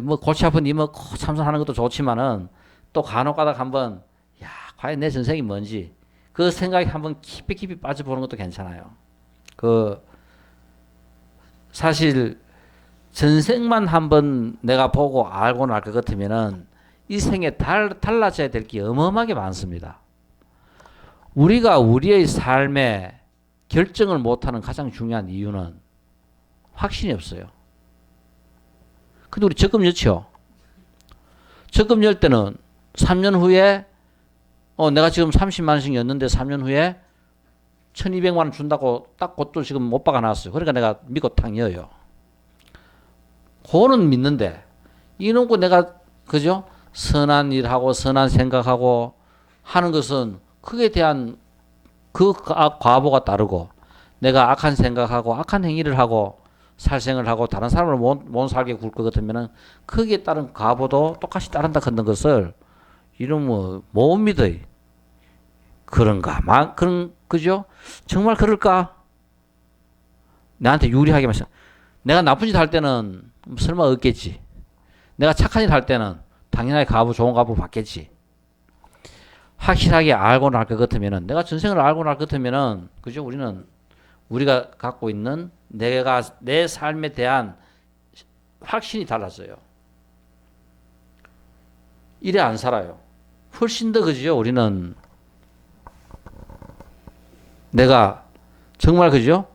뭐 골치 아픈 이모 참선하는 것도 좋지만은 또 간혹가다 한번 야 과연 내 전생이 뭔지 그 생각에 한번 깊이 빠져보는 것도 괜찮아요. 그 사실 전생만 한번 내가 보고 알고 날 것 같으면은 이 생에 달라져야 될 게 어마어마하게 많습니다. 우리가 우리의 삶에 결정을 못하는 가장 중요한 이유는 확신이 없어요. 근데 우리 적금 넣죠. 적금 열 때는 3년 후에 내가 지금 30만 원씩 였는데 3년 후에 1200만 원 준다고 딱 그것도 지금 못 박아 놨어요. 그러니까 내가 믿고 탕 여요. 그거는 믿는데 이놈고 내가 그죠? 선한 일하고 선한 생각하고 하는 것은 그에 대한 그 과보가 따르고 내가 악한 생각하고 악한 행위를 하고 살생을 하고 다른 사람을 못 살게 굴 것 같으면은 거기에 따른 과보도 똑같이 따른다 하는 것을 이런 못 믿어요. 그런가? 그죠? 정말 그럴까? 나한테 유리하게 말씀. 내가 나쁜 짓 할 때는 설마 없겠지. 내가 착한 일 할 때는 당연하게 좋은 과보 받겠지. 확실하게 알고 날 것 같으면은 내가 전생을 알고 날 것 같으면은 그죠? 우리가 갖고 있는 내 삶에 대한 확신이 달라져요. 이래 안 살아요. 훨씬 더 그죠? 우리는 내가 정말 그죠?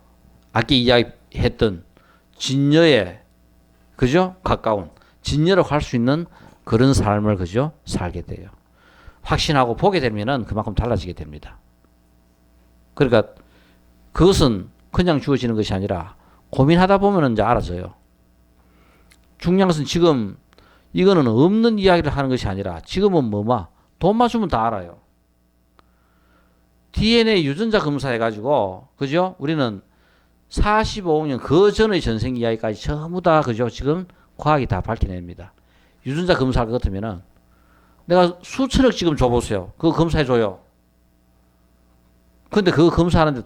아까 이야기했던 진여에 그죠? 가까운 진여로 갈 수 있는 그런 삶을 그죠? 살게 돼요. 확신하고 보게 되면은 그만큼 달라지게 됩니다. 그러니까 그것은 그냥 주어지는 것이 아니라 고민하다 보면은 이제 알아져요. 중요한 것은 지금 이거는 없는 이야기를 하는 것이 아니라 지금은 돈 맞추면 다 알아요. DNA 유전자 검사해가지고 그죠? 우리는 45년 그 전의 전생 이야기까지 전부 다 그죠? 지금 과학이 다 밝혀냅니다. 유전자 검사할 것 같으면은 내가 수천억 지금 줘보세요. 그거 검사해줘요. 근데 그거 검사하는데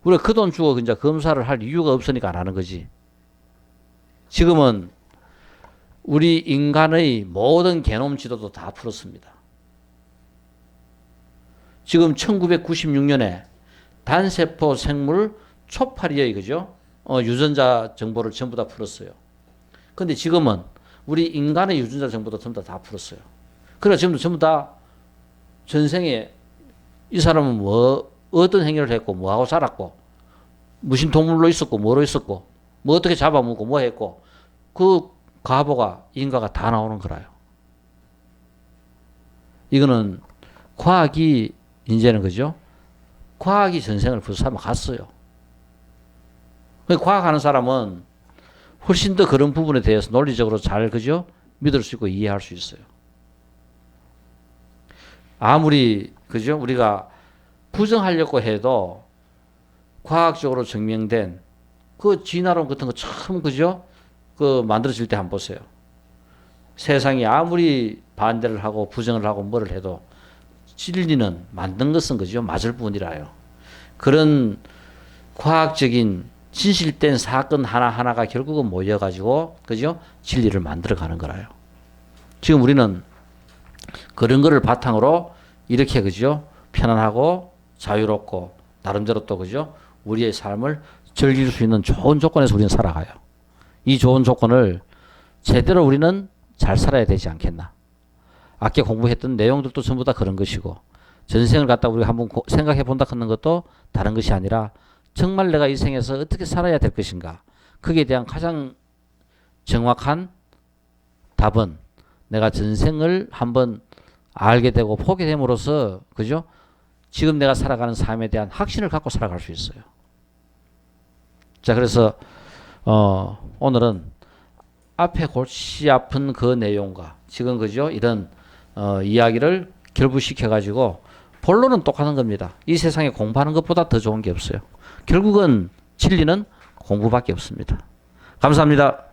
우리가 그 돈 주고 이제 검사를 할 이유가 없으니까 안 하는 거지. 지금은 우리 인간의 모든 게놈 지도도 다 풀었습니다. 지금 1996년에 단세포 생물 초파리의 그죠? 유전자 정보를 전부 다 풀었어요. 근데 지금은 우리 인간의 유전자 정보도 전부 다 풀었어요. 그래서 지금도 전부 다 전생에 이 사람은 어떤 행위를 했고 뭐하고 살았고 무슨 동물로 있었고 뭐로 있었고 뭐 어떻게 잡아먹고 뭐 했고 그 과보가 인과가 다 나오는 거라요. 이거는 과학이 이제는 그죠? 과학이 전생을 벌써 한번 갔어요. 과학하는 사람은 훨씬 더 그런 부분에 대해서 논리적으로 잘 그죠? 믿을 수 있고 이해할 수 있어요. 아무리 그죠? 우리가 부정하려고 해도 과학적으로 증명된 그 진화론 같은 거 처음 그죠? 그 만들어질 때 한번 보세요. 세상이 아무리 반대를 하고 부정을 하고 뭐를 해도 진리는 만든 것은 그죠? 맞을 뿐이라요. 그런 과학적인 진실된 사건 하나하나가 결국은 모여가지고 그죠? 진리를 만들어가는 거라요. 지금 우리는 그런 거를 바탕으로 이렇게 그죠? 편안하고 자유롭고 나름대로 또 그죠? 우리의 삶을 즐길 수 있는 좋은 조건에서 우리는 살아가요. 이 좋은 조건을 제대로 우리는 잘 살아야 되지 않겠나. 아까 공부했던 내용들도 전부 다 그런 것이고 전생을 갖다 우리가 한번 생각해 본다 하는 것도 다른 것이 아니라 정말 내가 이 생에서 어떻게 살아야 될 것인가. 거기에 대한 가장 정확한 답은 내가 전생을 한번 알게 되고 보게 됨으로써 그죠? 지금 내가 살아가는 삶에 대한 확신을 갖고 살아갈 수 있어요. 자, 그래서 오늘은 앞에 골치 아픈 그 내용과 지금 그죠? 이런 이야기를 결부시켜 가지고 본론은 똑같은 겁니다. 이 세상에 공부하는 것보다 더 좋은 게 없어요. 결국은 진리는 공부밖에 없습니다. 감사합니다.